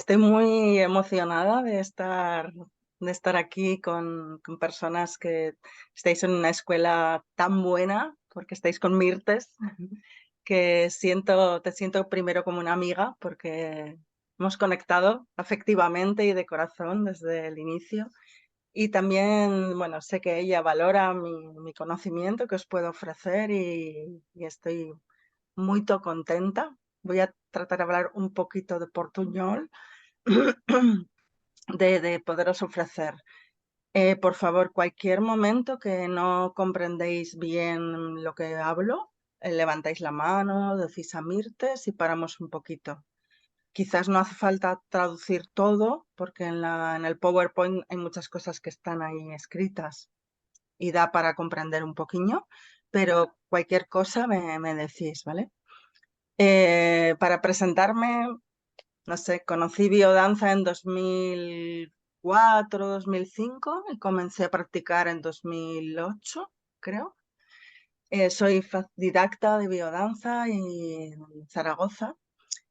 Estoy muy emocionada de estar aquí con personas que estáis en una escuela tan buena, porque estáis con Mirtes, que te siento primero como una amiga, porque hemos conectado afectivamente y de corazón desde el inicio. Y también, bueno, sé que ella valora mi conocimiento que os puedo ofrecer y estoy muy contenta. Voy a tratar de hablar un poquito de portuñol de poderos ofrecer. Por favor, cualquier momento que no comprendéis bien lo que hablo, levantáis la mano, decís a Mirtes y paramos un poquito. Quizás no hace falta traducir todo, porque en el PowerPoint hay muchas cosas que están ahí escritas y da para comprender un poquillo, pero cualquier cosa me decís, ¿vale? Para presentarme, no sé, conocí biodanza en 2004, 2005 y comencé a practicar en 2008, creo. Soy didacta de biodanza en Zaragoza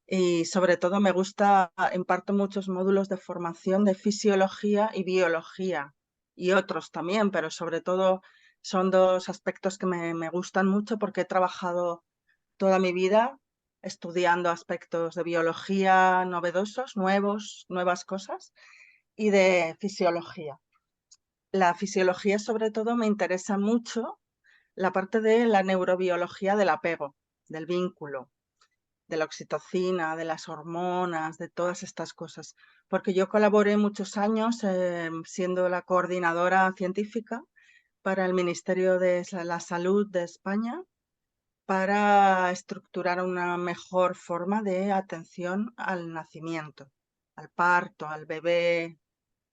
y sobre todo me gusta, imparto muchos módulos de formación de fisiología y biología y otros también, pero sobre todo son dos aspectos que me gustan mucho porque he trabajado toda mi vida estudiando aspectos de biología novedosos, nuevas cosas, y de fisiología. La fisiología sobre todo me interesa mucho la parte de la neurobiología del apego, del vínculo, de la oxitocina, de las hormonas, de todas estas cosas, porque yo colaboré muchos años siendo la coordinadora científica para el Ministerio de la Salud de España para estructurar una mejor forma de atención al nacimiento, al parto, al bebé,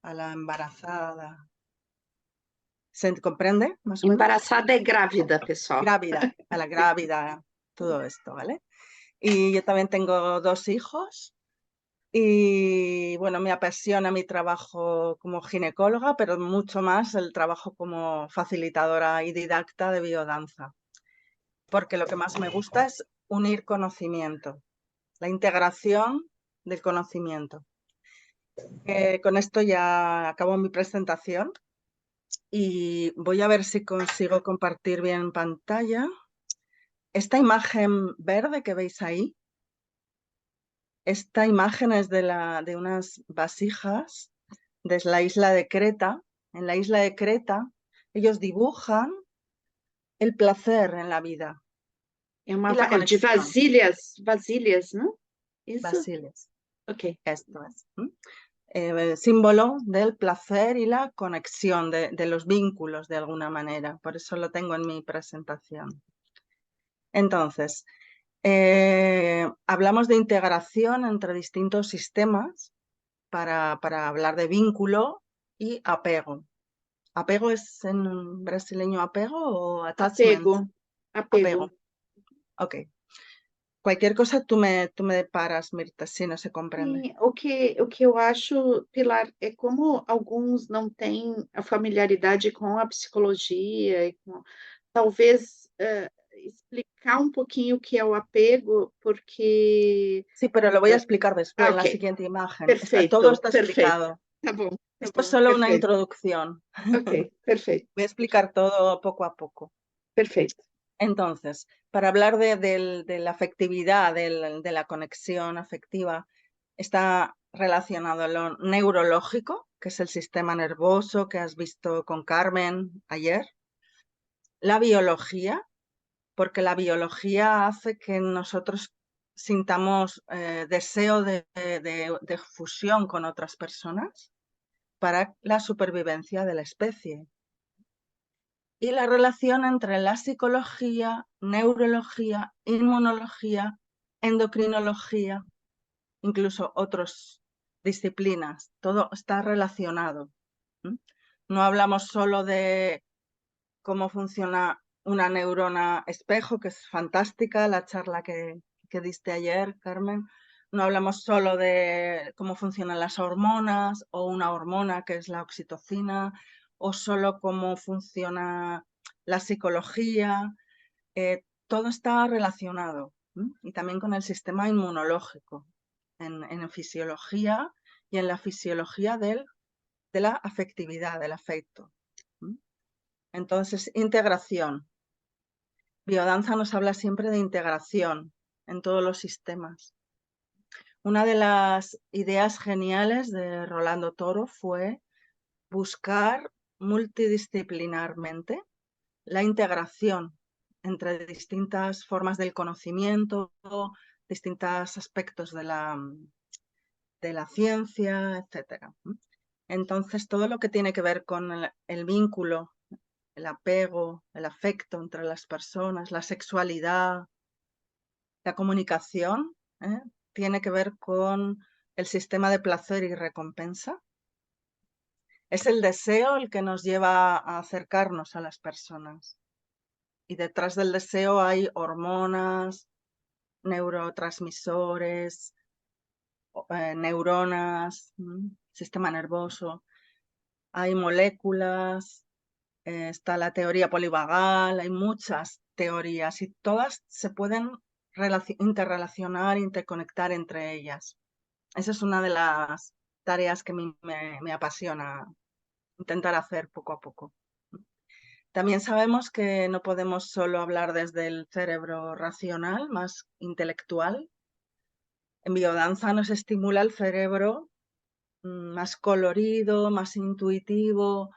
a la embarazada. ¿Se comprende más o menos? Embaraçada é grávida, pessoal. Grávida, a la grávida, todo esto, ¿vale? Y yo también tengo 2 hijos y, bueno, me apasiona mi trabajo como ginecóloga, pero mucho más el trabajo como facilitadora y didacta de biodanza, porque lo que más me gusta es unir conocimiento, la integración del conocimiento. Con esto ya acabo mi presentación y voy a ver si consigo compartir bien pantalla. Esta imagen verde que veis ahí, esta imagen es de unas vasijas de la isla de Creta. En la isla de Creta ellos dibujan el placer en la vida É y la de conexión. vasilhas, não? Isso? Basiles, Ok. esto es. Símbolo del placer y la conexión de los vínculos de alguna manera. Por eso lo tengo en mi presentación. Entonces, hablamos de integración entre distintos sistemas para hablar de vínculo y apego. ¿Apego es en brasileño apego o attachment? Apego. Apego, ok. Cualquier cosa tú me paras, Mirta, si no se comprende. Sim, o que eu acho, Pilar, é como alguns não têm a familiaridade com a psicologia e com talvez, explicar um pouquinho o que é o apego, porque Sí, pero lo voy a explicar después en la ok, siguiente imagen. Todo perfeito, está perfeito. explicado. Tá Esto es bom, solo una perfeito. introducción. Ok, perfeito, Voy a explicar todo poco a poco. perfeito. Entonces, para hablar de la afectividad, de la conexión afectiva, está relacionado lo neurológico, que es el sistema nervioso que has visto con Carmen ayer, la biología, porque la biología hace que nosotros sintamos deseo de fusión con otras personas para la supervivencia de la especie. Y la relación entre la psicología, neurología, inmunología, endocrinología, incluso otras disciplinas, todo está relacionado. No hablamos solo de cómo funciona una neurona espejo, que es fantástica, la charla que diste ayer, Carmen. No hablamos solo de cómo funcionan las hormonas o una hormona que es la oxitocina o solo cómo funciona la psicología. Todo está relacionado y también con el sistema inmunológico. en fisiología y en la fisiología de la afectividad, del afecto. Entonces, integración. Biodanza nos habla siempre de integración en todos los sistemas. Una de las ideas geniales de Rolando Toro fue buscar multidisciplinarmente la integración entre distintas formas del conocimiento, distintos aspectos de la ciencia, etc. Entonces, todo lo que tiene que ver con el vínculo, el apego, el afecto entre las personas, la sexualidad, la comunicación, tiene que ver con el sistema de placer y recompensa. Es el deseo el que nos lleva a acercarnos a las personas. Y detrás del deseo hay hormonas, neurotransmisores, neuronas, sistema nervoso. Hay moléculas, está la teoría polivagal, hay muchas teorías y todas se pueden interrelacionar, interconectar entre ellas. Esa es una de las tareas que a mí me apasiona intentar hacer poco a poco. También sabemos que no podemos solo hablar desde el cerebro racional, más intelectual. En biodanza nos estimula el cerebro más colorido, más intuitivo,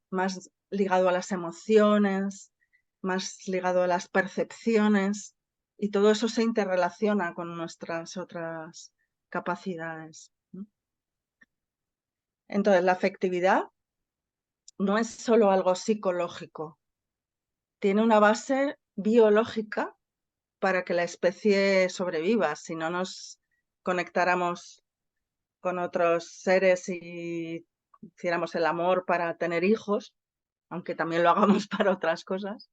más ligado a las emociones, más ligado a las percepciones, y todo eso se interrelaciona con nuestras otras capacidades. Entonces, la afectividad no es solo algo psicológico, tiene una base biológica para que la especie sobreviva. Si no nos conectáramos con otros seres y hiciéramos el amor para tener hijos, aunque también lo hagamos para otras cosas,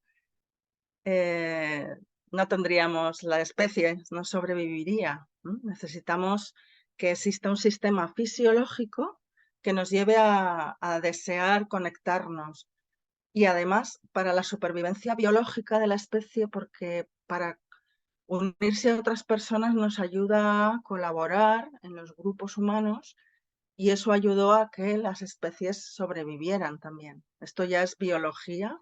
no tendríamos la especie, no sobreviviría. Necesitamos que exista un sistema fisiológico que nos lleve a desear conectarnos. Y además, para la supervivencia biológica de la especie, porque para unirse a otras personas nos ayuda a colaborar en los grupos humanos y eso ayudó a que las especies sobrevivieran también. Esto ya es biología.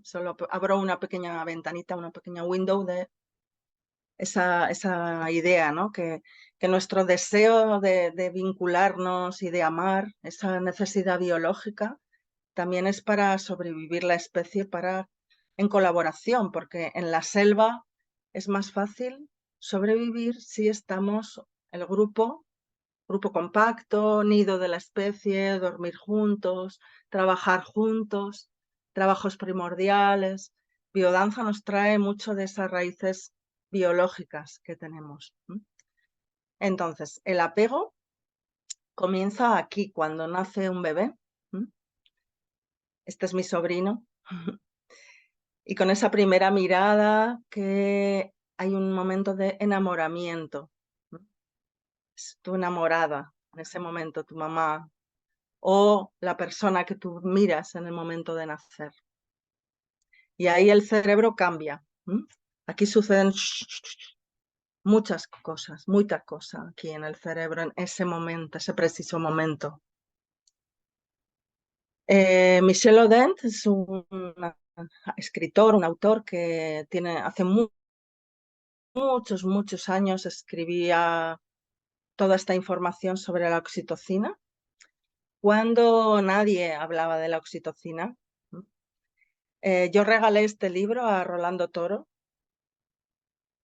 Solo abro una pequeña ventanita, una pequeña window de esa idea, ¿no? Que nuestro deseo de vincularnos y de amar, esa necesidad biológica, también es para sobrevivir la especie en colaboración, porque en la selva es más fácil sobrevivir si estamos el grupo compacto, nido de la especie, dormir juntos, trabajar juntos, trabajos primordiales. Biodanza nos trae mucho de esas raíces biológicas que tenemos. Entonces, el apego comienza aquí, cuando nace un bebé. Este es mi sobrino. Y con esa primera mirada que hay un momento de enamoramiento. Es tu enamorada en ese momento, tu mamá o la persona que tú miras en el momento de nacer. Y ahí el cerebro cambia. Aquí suceden muchas cosas aquí en el cerebro en ese momento, ese preciso momento. Michel Odent es un escritor, un autor que hace muchos años escribía toda esta información sobre la oxitocina, cuando nadie hablaba de la oxitocina. Yo regalé este libro a Rolando Toro,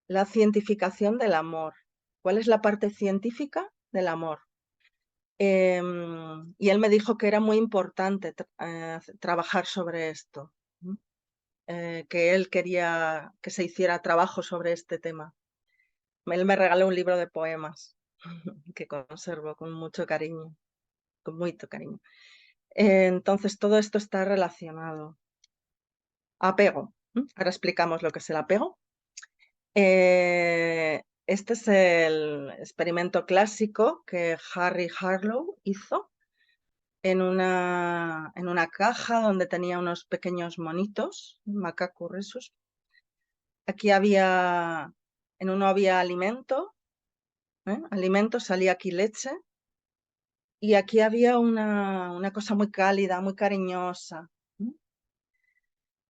La cientificación del amor. ¿Cuál es la parte científica del amor? Y él me dijo que era muy importante trabajar sobre esto, que él quería que se hiciera trabajo sobre este tema. Él me regaló un libro de poemas que conservo con mucho cariño, con mucho cariño. Entonces todo esto está relacionado. Apego. Ahora explicamos lo que es el apego. Este es el experimento clásico que Harry Harlow hizo en una caja donde tenía unos pequeños monitos, Macaco rhesus. En uno había alimento alimento, salía aquí leche, y aquí había una cosa muy cálida, muy cariñosa.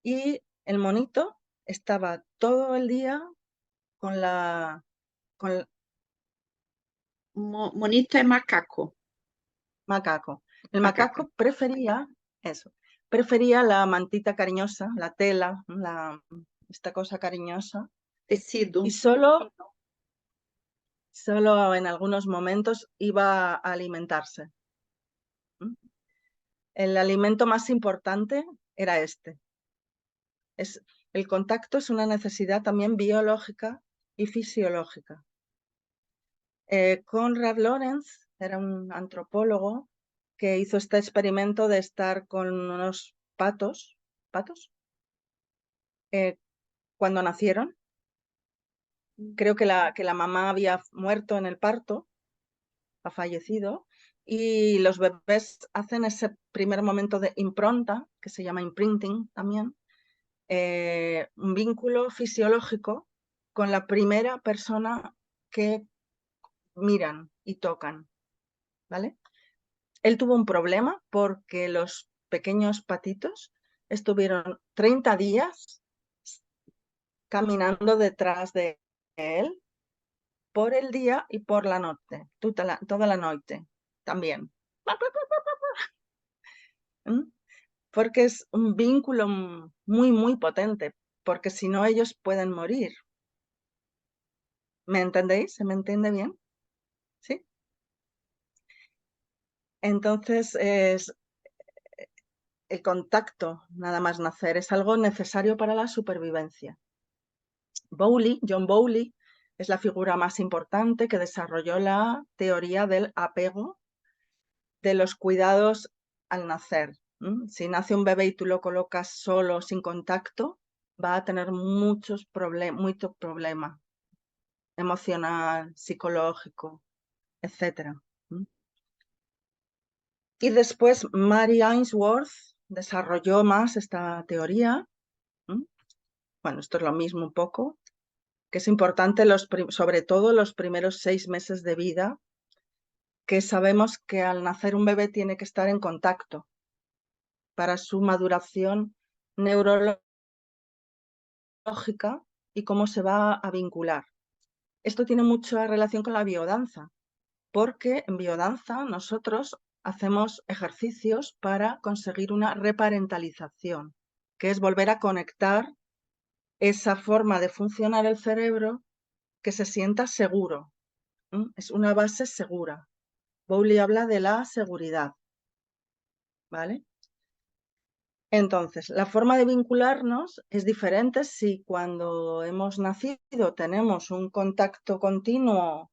Y el monito estaba todo el día con con Monito é macaco. macaco. El Macaca. macaco prefería la mantita cariñosa, la tela, esta cosa cariñosa, y Tecido. solo en algunos momentos iba a alimentarse. El alimento más importante era este. El contacto es una necesidad también biológica y fisiológica. Konrad Lorenz era un antropólogo que hizo este experimento de estar con unos patos cuando nacieron. Creo que la mamá había muerto en el parto, ha fallecido, y los bebés hacen ese primer momento de impronta, que se llama imprinting también, un vínculo fisiológico con la primera persona que miran y tocan, ¿vale? Él tuvo un problema porque los pequeños patitos estuvieron 30 días caminando detrás de él por el día y por la noche, toda la noche también. ¿Mm? Porque es un vínculo muy, muy potente, porque si no ellos pueden morir. ¿Me entendéis? ¿Se me entiende bien? ¿Sí? Entonces, el contacto, nada más nacer, es algo necesario para la supervivencia. John Bowley, es la figura más importante que desarrolló la teoría del apego de los cuidados al nacer. Si nace un bebé y tú lo colocas solo, sin contacto, va a tener muchos problemas emocional, psicológico, etc. Y después Mary Ainsworth desarrolló más esta teoría. Bueno, esto es lo mismo un poco, que es importante sobre todo los primeros 6 meses de vida, que sabemos que al nacer un bebé tiene que estar en contacto para su maduración neurológica y cómo se va a vincular. Esto tiene mucha relación con la biodanza, porque en biodanza nosotros hacemos ejercicios para conseguir una reparentalización, que es volver a conectar esa forma de funcionar el cerebro que se sienta seguro. Es una base segura. Bowley habla de la seguridad, ¿vale? Entonces, la forma de vincularnos es diferente si cuando hemos nacido tenemos un contacto continuo,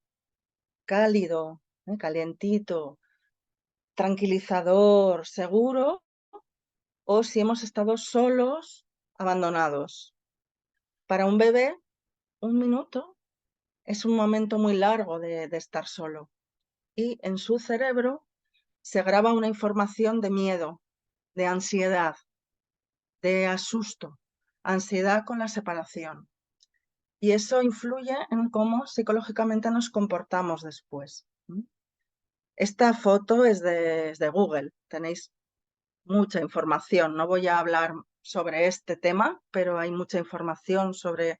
cálido, calientito, tranquilizador, seguro, o si hemos estado solos, abandonados. Para un bebé, 1 minuto es un momento muy largo de estar solo, y en su cerebro se graba una información de miedo, de ansiedad, de asusto, ansiedad con la separación. Y eso influye en cómo psicológicamente nos comportamos después. Esta foto es de Google, tenéis mucha información. No voy a hablar sobre este tema, pero hay mucha información sobre...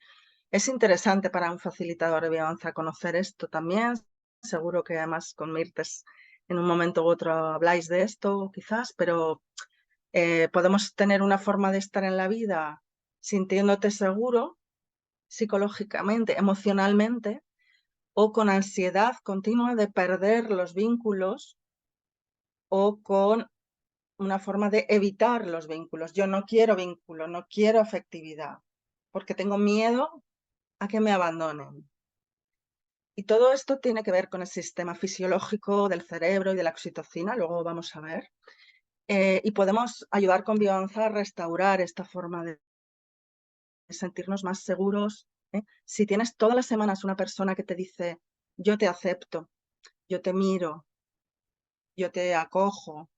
Es interesante para un facilitador de biodanza conocer esto también. Seguro que además con Mirtes en un momento u otro habláis de esto, quizás, pero podemos tener una forma de estar en la vida sintiéndote seguro psicológicamente, emocionalmente, o con ansiedad continua de perder los vínculos o con una forma de evitar los vínculos. Yo no quiero vínculo, no quiero afectividad, porque tengo miedo a que me abandonen. Y todo esto tiene que ver con el sistema fisiológico del cerebro y de la oxitocina, luego vamos a ver. Y podemos ayudar con biodanza a restaurar esta forma de sentirnos más seguros. Si tienes todas las semanas una persona que te dice, yo te acepto, yo te miro, yo te acojo,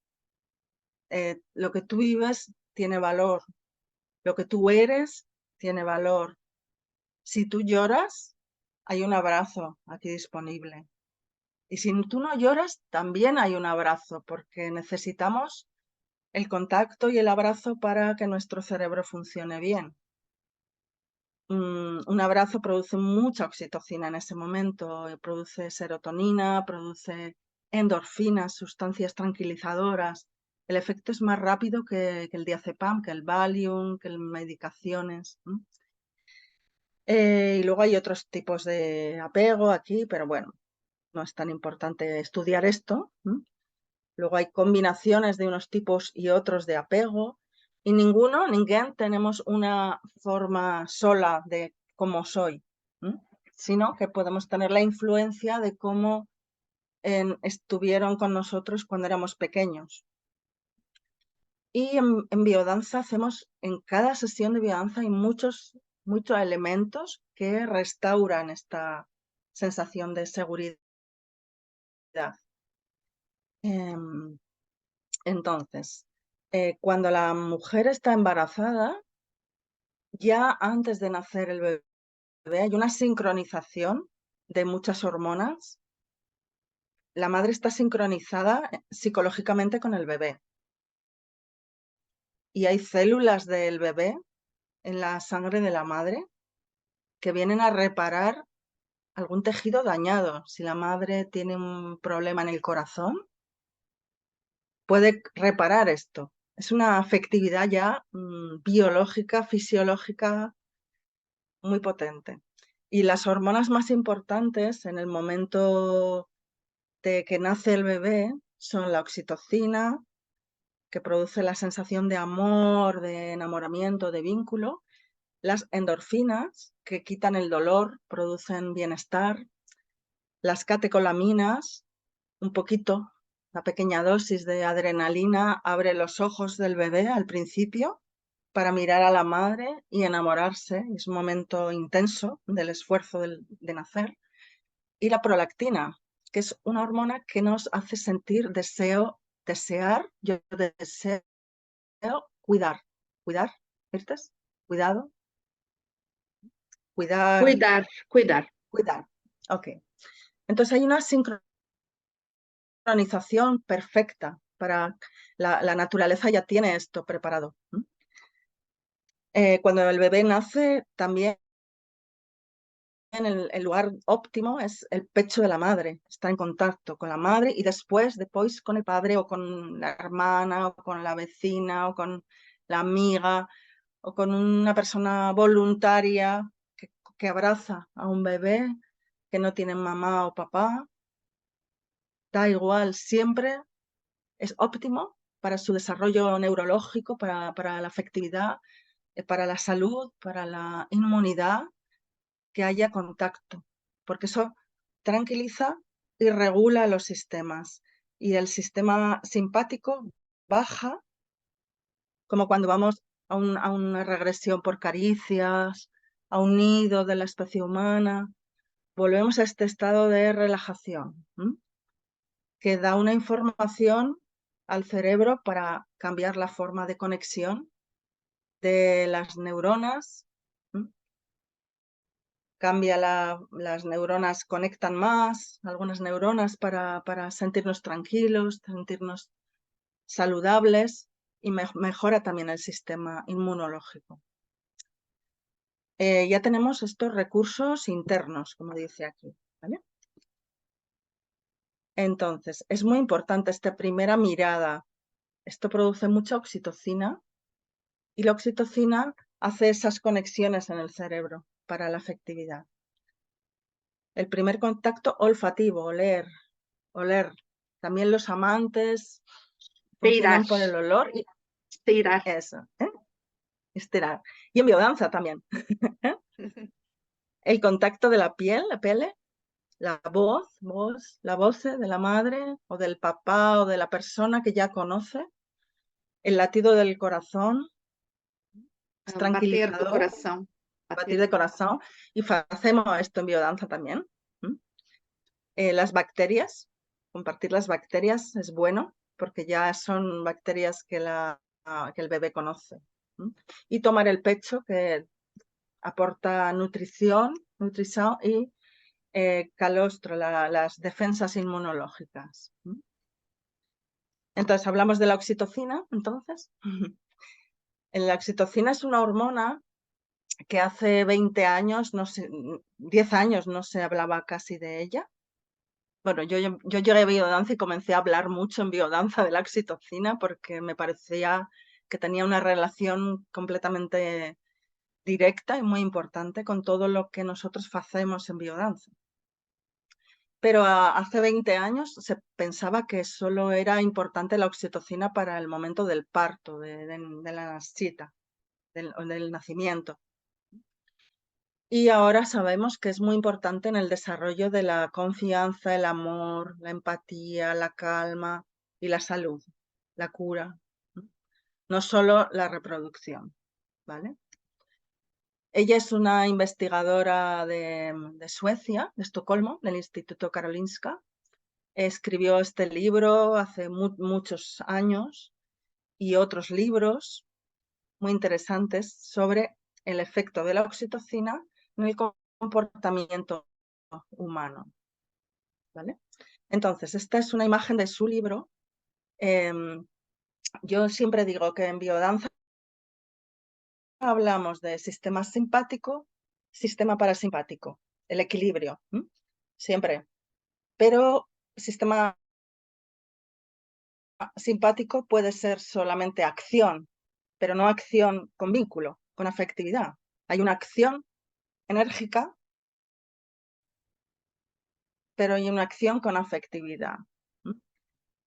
lo que tú vives tiene valor, lo que tú eres tiene valor. Si tú lloras, hay un abrazo aquí disponible. Y si tú no lloras, también hay un abrazo, porque necesitamos el contacto y el abrazo para que nuestro cerebro funcione bien. Un abrazo produce mucha oxitocina en ese momento, produce serotonina, produce endorfinas, sustancias tranquilizadoras. El efecto es más rápido que el diazepam, que el Valium, que las medicaciones. Y luego hay otros tipos de apego aquí, pero bueno, no es tan importante estudiar esto. Luego hay combinaciones de unos tipos y otros de apego, y ninguém tenemos una forma sola de cómo soy, sino que podemos tener la influencia de cómo estuvieron con nosotros cuando éramos pequeños. Y en biodanza hacemos, en cada sesión de biodanza hay muchos elementos que restauran esta sensación de seguridad. Em, Entonces, cuando la mujer está embarazada, ya antes de nacer el bebé hay una sincronización de muchas hormonas. La madre está sincronizada psicológicamente con el bebé. Y hay células del bebé en la sangre de la madre que vienen a reparar algún tejido dañado. Si la madre tiene un problema en el corazón, puede reparar esto. Es una afectividad ya biológica, fisiológica, muy potente. Y las hormonas más importantes en el momento de que nace el bebé son la oxitocina, que produce la sensación de amor, de enamoramiento, de vínculo, las endorfinas, que quitan el dolor, producen bienestar, las catecolaminas, un poquito, una pequeña dosis de adrenalina abre los ojos del bebé al principio para mirar a la madre y enamorarse. Es un momento intenso del esfuerzo de nacer. Y la prolactina, que es una hormona que nos hace sentir desear, yo deseo cuidar. Cuidar, ¿viste? Cuidado, cuidar, Cuidar, cuidar. cuidar. Ok. Entonces hay una sincronización perfecta para la naturaleza ya tiene esto preparado. Cuando el bebé nace, también el lugar óptimo es el pecho de la madre, está en contacto con la madre y después con el padre o con la hermana o con la vecina o con la amiga o con una persona voluntaria que abraza a un bebé que no tiene mamá o papá. Da igual, siempre es óptimo para su desarrollo neurológico, para la afectividad, para la salud, para la inmunidad, que haya contacto, porque eso tranquiliza y regula los sistemas. Y el sistema simpático baja, como cuando vamos a una regresión por caricias, a un nido de la especie humana, volvemos a este estado de relajación, que da una información al cerebro para cambiar la forma de conexión de las neuronas. Cambia las neuronas, conectan más, algunas neuronas para sentirnos tranquilos, sentirnos saludables y mejora también el sistema inmunológico. Ya tenemos estos recursos internos, como dice aquí, ¿vale? Entonces, es muy importante esta primera mirada. Esto produce mucha oxitocina y la oxitocina hace esas conexiones en el cerebro para la afectividad. El primer contacto olfativo, oler. También los amantes Beirar, funcionan por el olor y beirar. eso, estirar. Y en biodanza también. El contacto de la piel, la pele, la voz de la madre o del papá o de la persona que ya conoce, el latido del corazón, es Bater do tranquilizador, coração. batir Bater de do coração. corazón, y hacemos esto en biodanza también. Las bacterias, compartir las bacterias es bueno porque ya son bacterias que el bebé conoce. Y tomar el pecho, que aporta nutrición y calostro, las defensas inmunológicas. Entonces, hablamos de la oxitocina, entonces. La oxitocina es una hormona que hace 20 años, no sé, 10 años no se hablaba casi de ella. Bueno, yo llegué a biodanza y comencé a hablar mucho en biodanza de la oxitocina porque me parecía que tenía una relación completamente directa y muy importante con todo lo que nosotros hacemos en biodanza. Pero hace 20 años se pensaba que solo era importante la oxitocina para el momento del parto, de la nascita, del nacimiento. Y ahora sabemos que es muy importante en el desarrollo de la confianza, el amor, la empatía, la calma y la salud, la cura, no solo la reproducción, ¿vale? Ella es una investigadora de Suecia, de Estocolmo, del Instituto Karolinska. Escribió este libro hace muchos años y otros libros muy interesantes sobre el efecto de la oxitocina en el comportamiento humano, ¿vale? Entonces, esta es una imagen de su libro. Yo siempre digo que en biodanza hablamos de sistema simpático, sistema parasimpático, el equilibrio, siempre. Pero sistema simpático puede ser solamente acción, pero no acción con vínculo, con afectividad. Hay una acción enérgica, pero hay una acción con afectividad.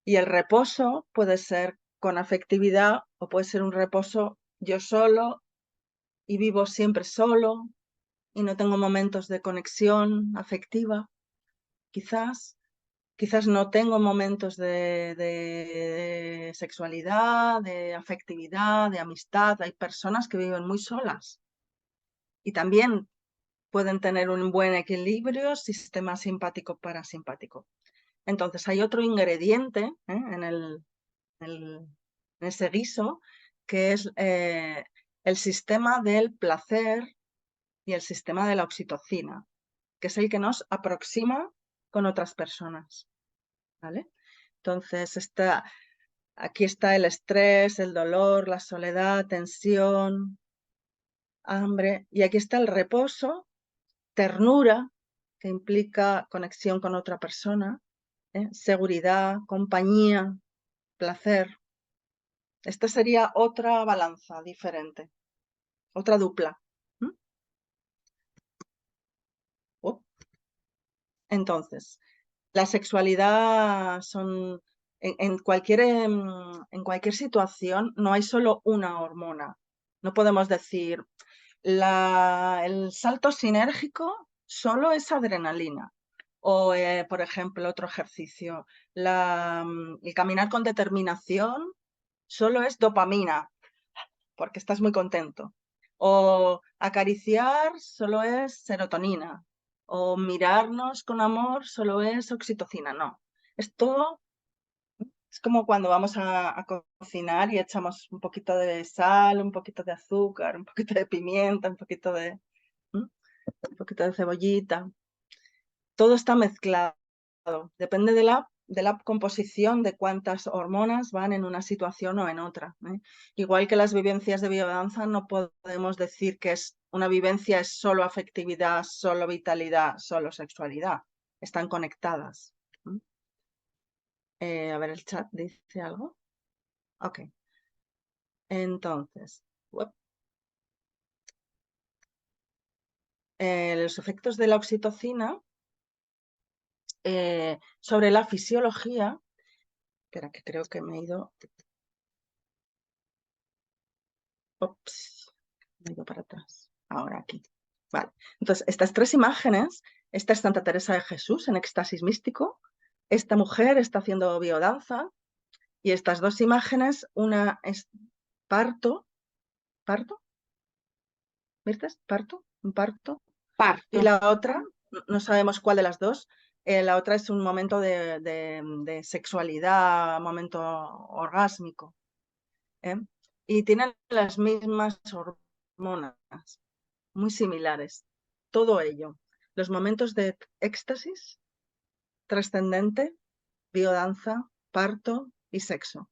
Y el reposo puede ser con afectividad o puede ser un reposo yo solo y vivo siempre solo y no tengo momentos de conexión afectiva, quizás. Quizás no tengo momentos de sexualidad, de afectividad, de amistad. Hay personas que viven muy solas y también pueden tener un buen equilibrio sistema simpático-parasimpático. Entonces hay otro ingrediente en ese guiso que es el sistema del placer y el sistema de la oxitocina, que es el que nos aproxima con otras personas, ¿vale? Entonces, aquí está el estrés, el dolor, la soledad, tensión, hambre, y aquí está el reposo, ternura, que implica conexión con otra persona, seguridad, compañía, placer. Esta sería otra balanza diferente, otra dupla. Entonces, la sexualidad son, en cualquier situación no hay solo una hormona. No podemos decir, el salto sinérgico solo es adrenalina. O, por ejemplo, otro ejercicio, el caminar con determinación solo es dopamina, porque estás muy contento. O acariciar solo es serotonina. O mirarnos con amor solo es oxitocina. No, es todo. Es como cuando vamos a cocinar y echamos un poquito de sal, un poquito de azúcar, un poquito de pimienta, un poquito de cebollita. Todo está mezclado. Depende de la composición de cuántas hormonas van en una situación o en otra. Igual que las vivencias de biodanza, no podemos decir que una vivencia es solo afectividad, solo vitalidad, solo sexualidad. Están conectadas. A ver, el chat dice algo. Ok. Entonces, los efectos de la oxitocina sobre la fisiología. Espera, que creo que me he ido. Ups, me he ido para atrás. Ahora aquí. Vale. Entonces, estas tres imágenes, esta es Santa Teresa de Jesús en éxtasis místico. Esta mujer está haciendo biodanza. Y estas dos imágenes, una es parto. ¿Parto? ¿Viste? ¿Parto? ¿Un parto? Y Parto. la otra, no sabemos cuál de las dos, la otra es un momento de sexualidad, momento orgásmico. Y tienen las mismas hormonas, muy similares, todo ello. los momentos de éxtasis, trascendente, biodanza, parto y sexo.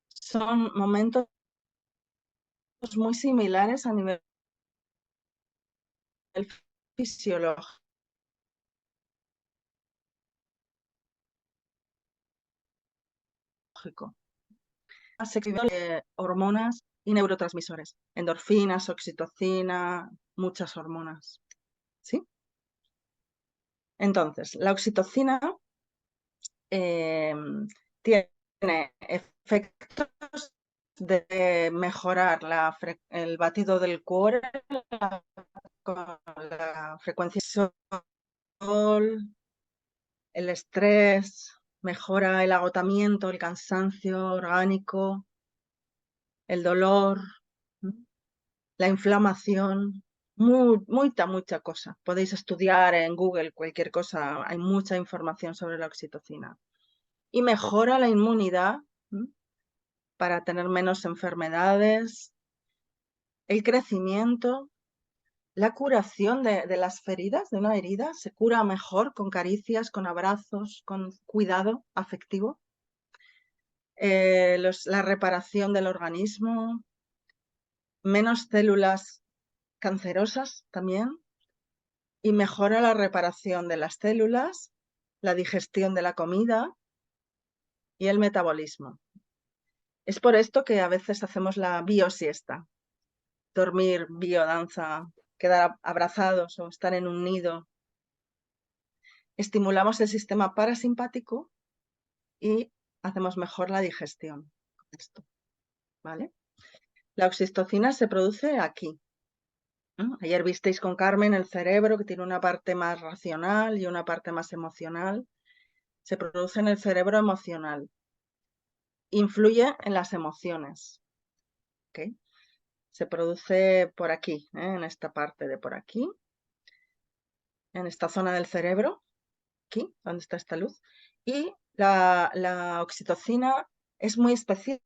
Son momentos muy similares a nivel fisiológico. Hormonas y neurotransmisores, endorfinas, oxitocina, muchas hormonas. ¿Sí? Entonces, la oxitocina tiene efectos de mejorar el batido del cuore, la frecuencia del sol, el estrés, mejora el agotamiento, el cansancio orgánico, el dolor, la inflamación, mucha cosa. Podéis estudiar en Google cualquier cosa, hay mucha información sobre la oxitocina. Y mejora la inmunidad para tener menos enfermedades, el crecimiento, la curación de las feridas, de una herida, se cura mejor con caricias, con abrazos, con cuidado afectivo. La reparación del organismo, menos células cancerosas también, y mejora la reparación de las células, la digestión de la comida y el metabolismo. Es por esto que a veces hacemos la biosiesta, dormir, biodanza, quedar abrazados o estar en un nido. Estimulamos el sistema parasimpático y hacemos mejor la digestión con esto, ¿vale? La oxitocina se produce aquí. Ayer visteis con Carmen el cerebro, que tiene una parte más racional y una parte más emocional. Se produce en el cerebro emocional. Influye en las emociones. ¿Okay? Se produce por aquí, en esta parte de por aquí, en esta zona del cerebro, aquí, donde está esta luz. Y la oxitocina es muy especial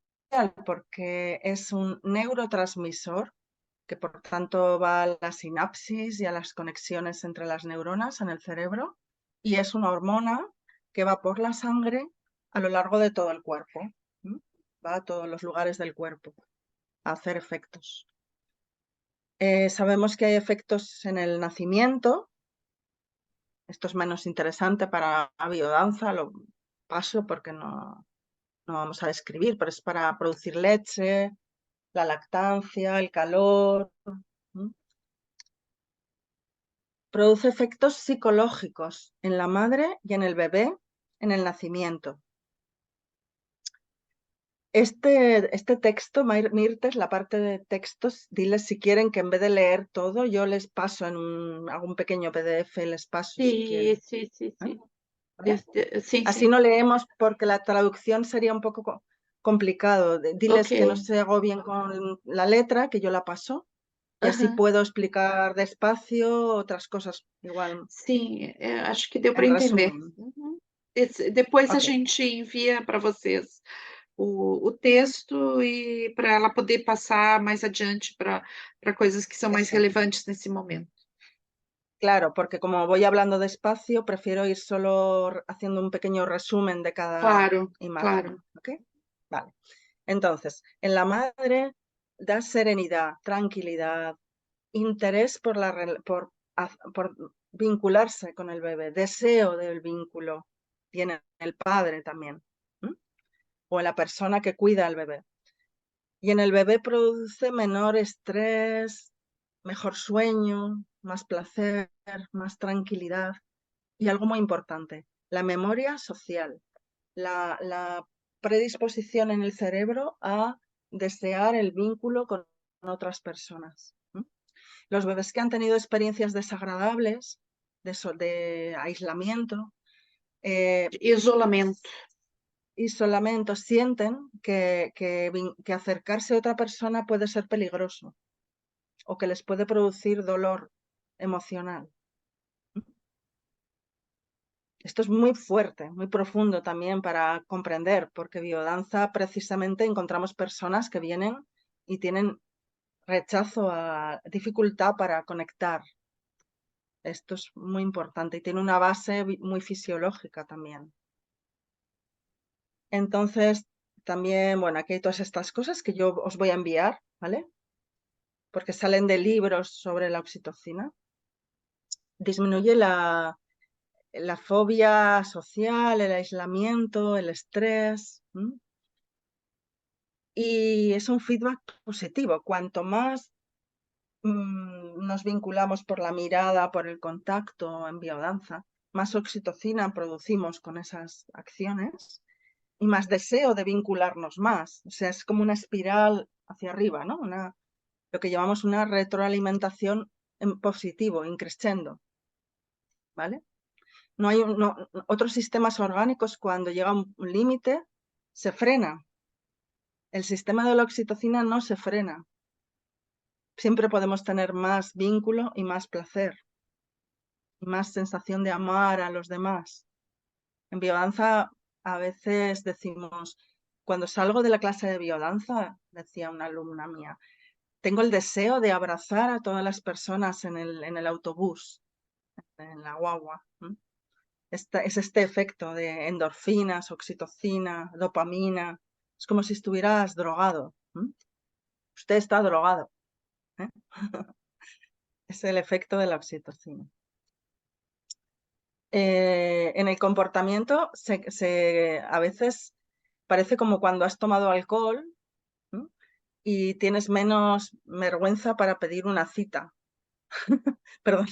porque es un neurotransmisor que por tanto va a la sinapsis y a las conexiones entre las neuronas en el cerebro, y es una hormona que va por la sangre a lo largo de todo el cuerpo. Va a todos los lugares del cuerpo a hacer efectos. Sabemos que hay efectos en el nacimiento. Esto es menos interesante para la biodanza, lo paso porque no vamos a describir, pero es para producir leche, la lactancia, el calor. Produce efectos psicológicos en la madre y en el bebé en el nacimiento. Este texto, Mirtes, la parte de textos, diles si quieren que en vez de leer todo, yo les paso hago un pequeño PDF, les paso si quieren. Sí. ¿Vale? Sí, Así no leemos porque la traducción sería un poco complicado. Diles que no se agobien con la letra, que yo la paso, y así puedo explicar despacio otras cosas igual. Sim, acho que deu En para entender. resumen. Depois a Ok. gente envia para vocês o texto e para ela poder passar mais adiante para coisas que são mais Eso. relevantes nesse momento. Claro, porque como voy hablando despacio, prefiero ir solo haciendo un pequeño resumen de cada Claro, imagen. claro. ¿Ok? Vale. Entonces, en la madre da serenidad, tranquilidad, interés por vincularse con el bebé, deseo del vínculo, tiene el padre también, o la persona que cuida al bebé. Y en el bebé produce menor estrés, mejor sueño, más placer, más tranquilidad. Y algo muy importante, la memoria social, la predisposición en el cerebro a desear el vínculo con otras personas. Los bebés que han tenido experiencias desagradables, de aislamiento, Isolamento. sienten que acercarse a otra persona puede ser peligroso o que les puede producir dolor emocional. Esto es muy fuerte, muy profundo también para comprender, porque biodanza precisamente encontramos personas que vienen y tienen rechazo, a dificultad para conectar. Esto es muy importante y tiene una base muy fisiológica también. Entonces, también, bueno, aquí hay todas estas cosas que yo os voy a enviar, ¿vale? Porque salen de libros sobre la oxitocina. Disminuye la fobia social, el aislamiento, el estrés. Y es un feedback positivo. Cuanto más nos vinculamos por la mirada, por el contacto en biodanza, más oxitocina producimos con esas acciones y más deseo de vincularnos más. O sea, es como una espiral hacia arriba, ¿no? Lo que llamamos una retroalimentación en positivo, increscendo, ¿vale? No hay otros sistemas orgánicos, cuando llega un límite, se frena. El sistema de la oxitocina no se frena. Siempre podemos tener más vínculo y más placer, y más sensación de amar a los demás. En biodanza a veces decimos, cuando salgo de la clase de biodanza, decía una alumna mía, tengo el deseo de abrazar a todas las personas en el autobús, en la guagua. Es este efecto de endorfinas, oxitocina, dopamina. Es como si estuvieras drogado. Usted está drogado. ¿eh? Es el efecto de la oxitocina. En el comportamiento a veces parece como cuando has tomado alcohol, ¿no? Y tienes menos vergüenza para pedir una cita. Perdón,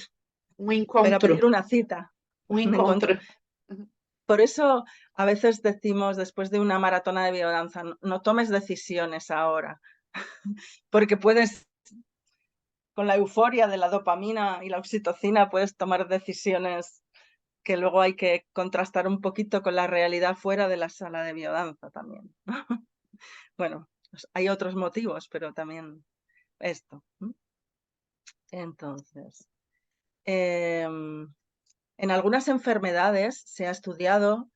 Um para encontro, pedir una cita, um un encuentro. encontro. Uhum. Por eso a veces decimos después de una maratona de biodanza, no tomes decisiones ahora, porque puedes, con la euforia de la dopamina y la oxitocina, puedes tomar decisiones que luego hay que contrastar un poquito con la realidad fuera de la sala de biodanza también. Bueno, pues hay otros motivos, pero también esto. Entonces, en algunas enfermedades se ha estudiado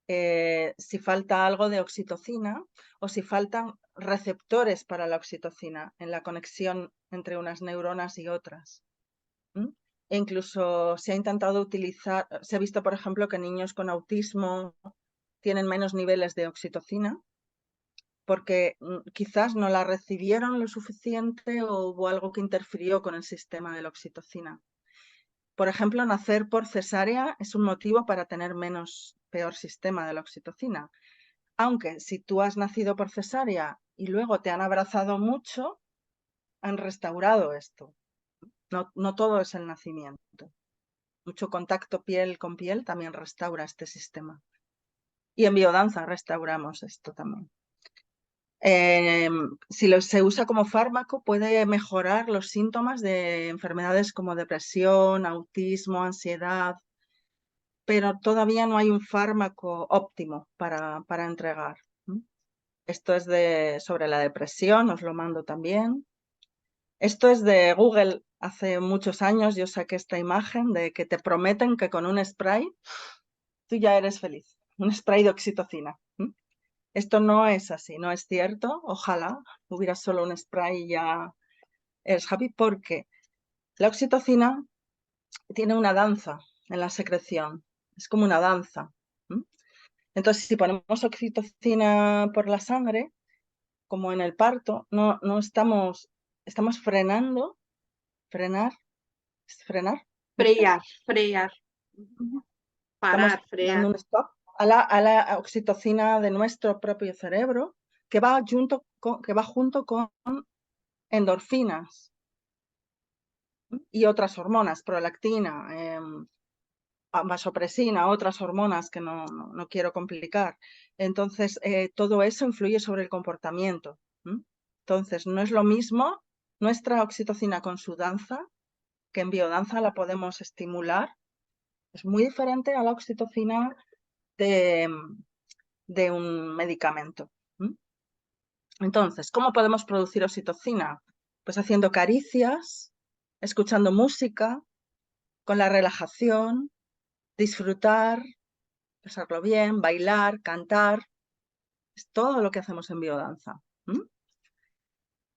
si falta algo de oxitocina o si faltan receptores para la oxitocina en la conexión entre unas neuronas y otras. E incluso se ha intentado utilizar, se ha visto, por ejemplo, que niños con autismo tienen menos niveles de oxitocina porque quizás no la recibieron lo suficiente o hubo algo que interfirió con el sistema de la oxitocina. Por ejemplo, nacer por cesárea es un motivo para tener peor sistema de la oxitocina. Aunque si tú has nacido por cesárea y luego te han abrazado mucho, han restaurado esto. No todo es el nacimiento. Mucho contacto piel con piel también restaura este sistema. Y en biodanza restauramos esto también. Si se usa como fármaco, puede mejorar los síntomas de enfermedades como depresión, autismo, ansiedad, pero todavía no hay un fármaco óptimo para entregar. Esto es sobre la depresión, os lo mando también. Esto es de Google. Hace muchos años yo saqué esta imagen de que te prometen que con un spray tú ya eres feliz. Un spray de oxitocina. Esto no es así, no es cierto. Ojalá hubiera solo un spray y ya eres happy, porque la oxitocina tiene una danza en la secreción. Es como una danza. Entonces, si ponemos oxitocina por la sangre, como en el parto, no estamos frenando, frenar, no sé. Frear, Estamos parar, frear. dando un stop a la oxitocina de nuestro propio cerebro, que va junto con endorfinas y otras hormonas, prolactina, vasopresina, otras hormonas que no quiero complicar. Entonces, todo eso influye sobre el comportamiento. Entonces, no es lo mismo nuestra oxitocina con su danza, que en biodanza la podemos estimular. Es muy diferente a la oxitocina de un medicamento. Entonces, ¿cómo podemos producir oxitocina? Pues haciendo caricias, escuchando música, con la relajación, disfrutar, pasarlo bien, bailar, cantar, es todo lo que hacemos en biodanza.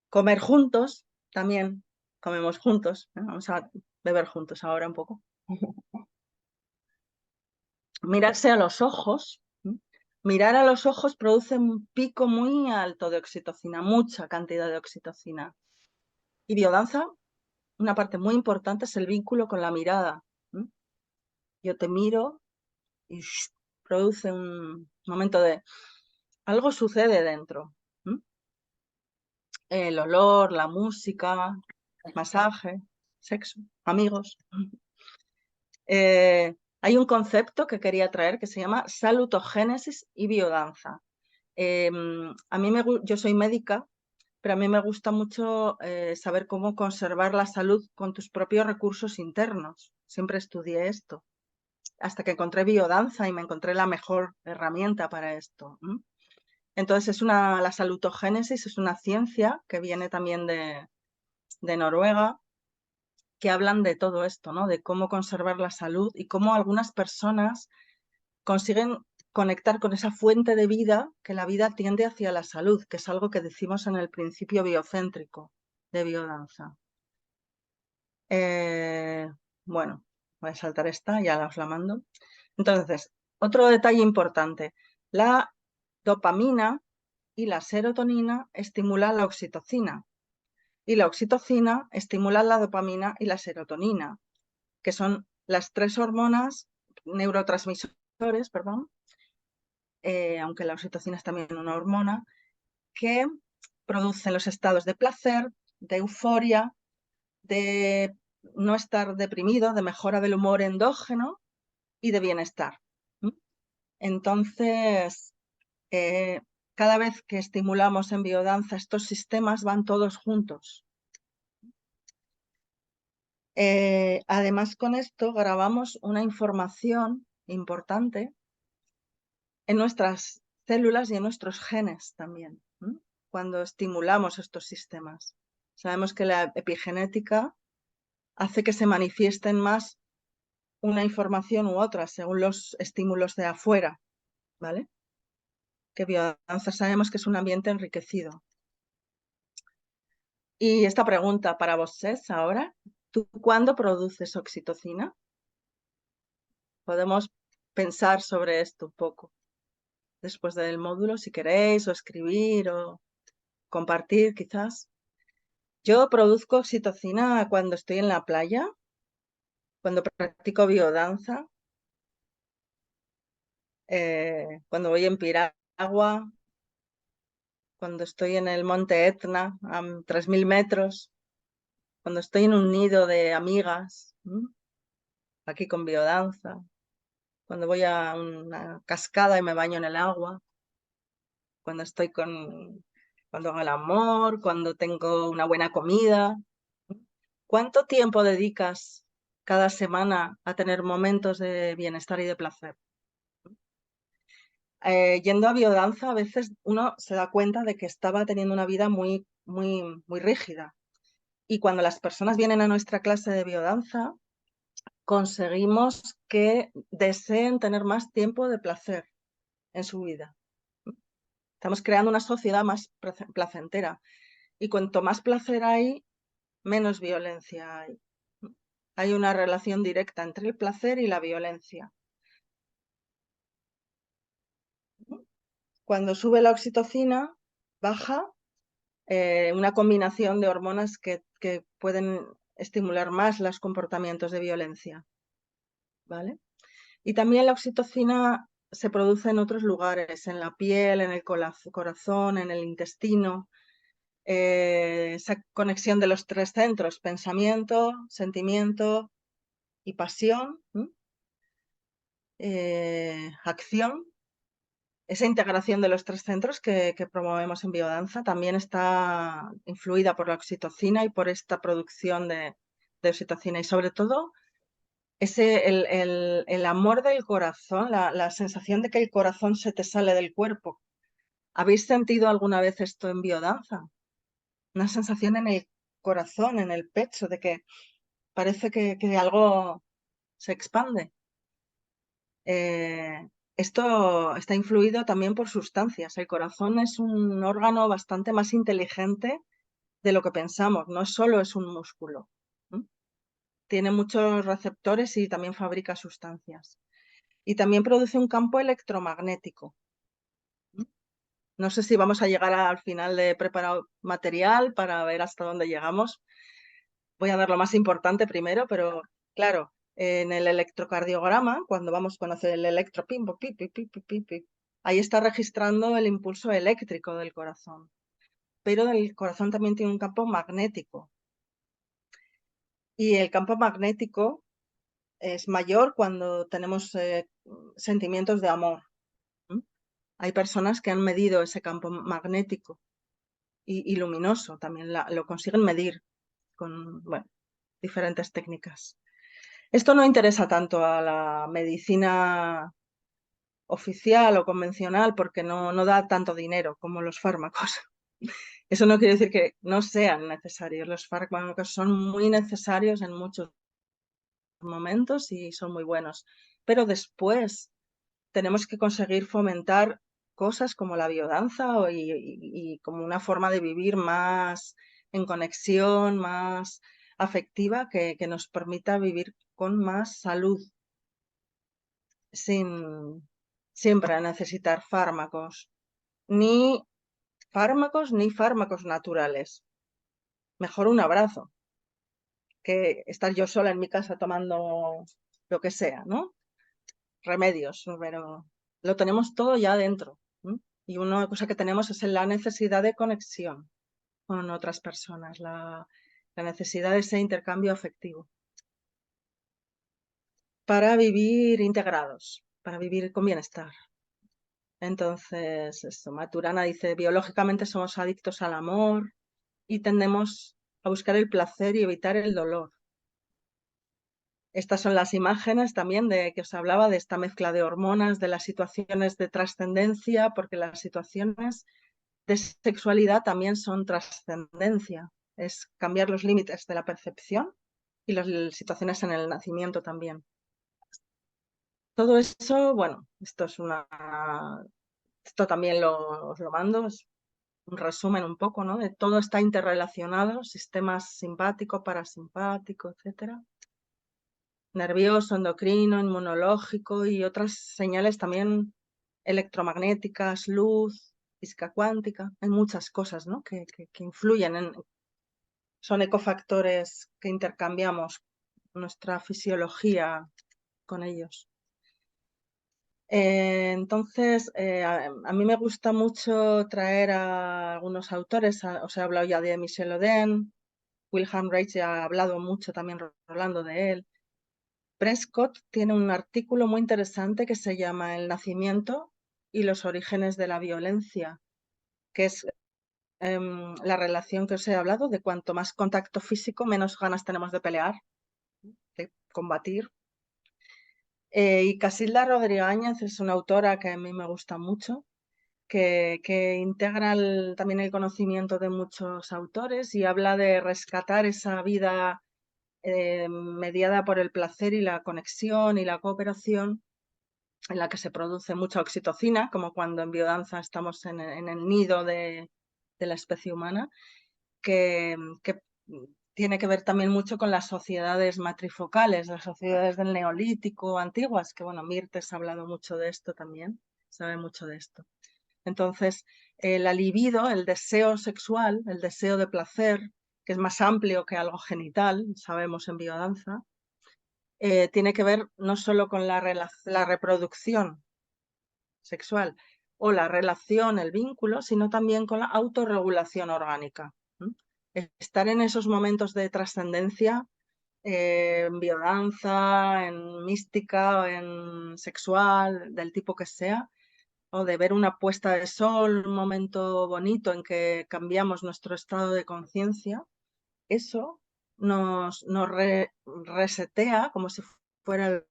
Comer juntos, también comemos juntos, vamos a beber juntos ahora un poco. Mirarse a los ojos. Mirar a los ojos produce un pico muy alto de oxitocina, mucha cantidad de oxitocina. Y biodanza, una parte muy importante es el vínculo con la mirada. Yo te miro y produce un momento de... Algo sucede dentro. El olor, la música, masaje, sexo, amigos. Hay un concepto que quería traer que se llama salutogénesis y biodanza. Yo soy médica, pero a mí me gusta mucho saber cómo conservar la salud con tus propios recursos internos. Siempre estudié esto, hasta que encontré biodanza y me encontré la mejor herramienta para esto. Entonces, la salutogénesis es una ciencia que viene también de Noruega, que hablan de todo esto, ¿no? De cómo conservar la salud y cómo algunas personas consiguen conectar con esa fuente de vida, que la vida tiende hacia la salud, que es algo que decimos en el principio biocéntrico de biodanza. Bueno, voy a saltar esta, ya os la mando. Entonces, otro detalle importante, la dopamina y la serotonina estimulan la oxitocina y la oxitocina estimula la dopamina y la serotonina, que son las tres hormonas neurotransmisores, perdón, aunque la oxitocina es también una hormona, que producen los estados de placer, de euforia, de no estar deprimido, de mejora del humor endógeno y de bienestar. Entonces, cada vez que estimulamos en biodanza estos sistemas van todos juntos. Además, con esto grabamos una información importante en nuestras células y en nuestros genes también, cuando estimulamos estos sistemas. Sabemos que la epigenética hace que se manifiesten más una información u otra según los estímulos de afuera, ¿vale? Que biodanza sabemos que es un ambiente enriquecido. Y esta pregunta para vosotros ahora, ¿tú cuándo produces oxitocina? Podemos pensar sobre esto un poco después del módulo, si queréis, o escribir, o compartir quizás. Yo produzco oxitocina cuando estoy en la playa, cuando practico biodanza, cuando voy en piragua, cuando estoy en el monte Etna a 3000 metros, cuando estoy en un nido de amigas, aquí con biodanza, cuando voy a una cascada y me baño en el agua, cuando cuando hago el amor, cuando tengo una buena comida. ¿Cuánto tiempo dedicas cada semana a tener momentos de bienestar y de placer? Yendo a biodanza, a veces uno se da cuenta de que estaba teniendo una vida muy, muy, muy rígida. Y cuando las personas vienen a nuestra clase de biodanza, conseguimos que deseen tener más tiempo de placer en su vida. Estamos creando una sociedad más placentera. Y cuanto más placer hay, menos violencia hay. Hay una relación directa entre el placer y la violencia. Cuando sube la oxitocina, baja una combinación de hormonas que pueden estimular más los comportamientos de violencia, ¿vale? Y también la oxitocina se produce en otros lugares, en la piel, en el corazón, en el intestino, esa conexión de los tres centros, pensamiento, sentimiento y pasión, acción. Esa integración de los tres centros que promovemos en biodanza también está influida por la oxitocina y por esta producción de oxitocina. Y sobre todo, el amor del corazón, la sensación de que el corazón se te sale del cuerpo. ¿Habéis sentido alguna vez esto en biodanza? Una sensación en el corazón, en el pecho, de que parece que algo se expande. esto está influido también por sustancias. El corazón es un órgano bastante más inteligente de lo que pensamos, no solo es un músculo. Tiene muchos receptores y también fabrica sustancias. Y también produce un campo electromagnético. No sé si vamos a llegar al final de preparar material para ver hasta dónde llegamos. Voy a dar lo más importante primero, pero claro, en el electrocardiograma, cuando vamos a hacer el electropim, ahí está registrando el impulso eléctrico del corazón. Pero el corazón también tiene un campo magnético. Y el campo magnético es mayor cuando tenemos sentimientos de amor. Hay personas que han medido ese campo magnético y luminoso, también lo consiguen medir con diferentes técnicas. Esto no interesa tanto a la medicina oficial o convencional porque no da tanto dinero como los fármacos. Eso no quiere decir que no sean necesarios. Los fármacos son muy necesarios en muchos momentos y son muy buenos. Pero después tenemos que conseguir fomentar cosas como la biodanza y como una forma de vivir más en conexión, más afectiva, que nos permita vivir con más salud, sin siempre necesitar ni fármacos naturales. Mejor un abrazo que estar yo sola en mi casa tomando lo que sea, ¿no? Remedios, pero lo tenemos todo ya dentro. Y una cosa que tenemos es la necesidad de conexión con otras personas, la necesidad de ese intercambio afectivo para vivir integrados, para vivir con bienestar. Entonces, Maturana dice, biológicamente somos adictos al amor y tendemos a buscar el placer y evitar el dolor. Estas son las imágenes también de que os hablaba, de esta mezcla de hormonas, de las situaciones de trascendencia, porque las situaciones de sexualidad también son trascendencia, es cambiar los límites de la percepción y las situaciones en el nacimiento también. Todo eso, bueno, esto también os lo mando, es un resumen un poco, ¿no? De todo está interrelacionado, sistemas simpático, parasimpático, etcétera. Nervioso, endocrino, inmunológico y otras señales también electromagnéticas, luz, física cuántica. Hay muchas cosas, ¿no? que influyen son ecofactores que intercambiamos nuestra fisiología con ellos. Entonces, a mí me gusta mucho traer a algunos autores, os he hablado ya de Michel Oden, Wilhelm Reich ya ha hablado mucho también Rolando de él. Prescott tiene un artículo muy interesante que se llama El nacimiento y los orígenes de la violencia, que es la relación que os he hablado de cuanto más contacto físico, menos ganas tenemos de pelear, de combatir. Y Casilda Rodríguez es una autora que a mí me gusta mucho, que integra también el conocimiento de muchos autores y habla de rescatar esa vida mediada por el placer y la conexión y la cooperación, en la que se produce mucha oxitocina, como cuando en biodanza estamos en el nido de la especie humana, que tiene que ver también mucho con las sociedades matrifocales, las sociedades del Neolítico antiguas, que bueno, Mirtes ha hablado mucho de esto también, sabe mucho de esto. Entonces, la libido, el deseo sexual, el deseo de placer, que es más amplio que algo genital, sabemos en biodanza, tiene que ver no solo con la reproducción sexual o la relación, el vínculo, sino también con la autorregulación orgánica. Estar en esos momentos de trascendencia, en biodanza, en mística, en sexual, del tipo que sea, o de ver una puesta de sol, un momento bonito en que cambiamos nuestro estado de conciencia, eso nos resetea como si fuera el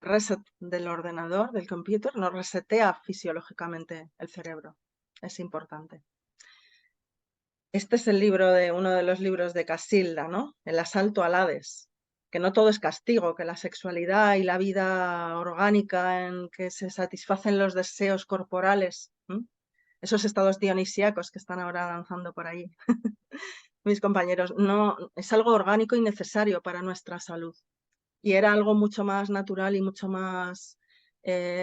reset del ordenador, del computer, nos resetea fisiológicamente el cerebro. Es importante. Este es uno de los libros de Casilda, ¿no? El asalto al Hades, que no todo es castigo, que la sexualidad y la vida orgánica en que se satisfacen los deseos corporales, esos estados dionisíacos que están ahora danzando por ahí, mis compañeros, no, es algo orgánico y necesario para nuestra salud. Y era algo mucho más natural y mucho más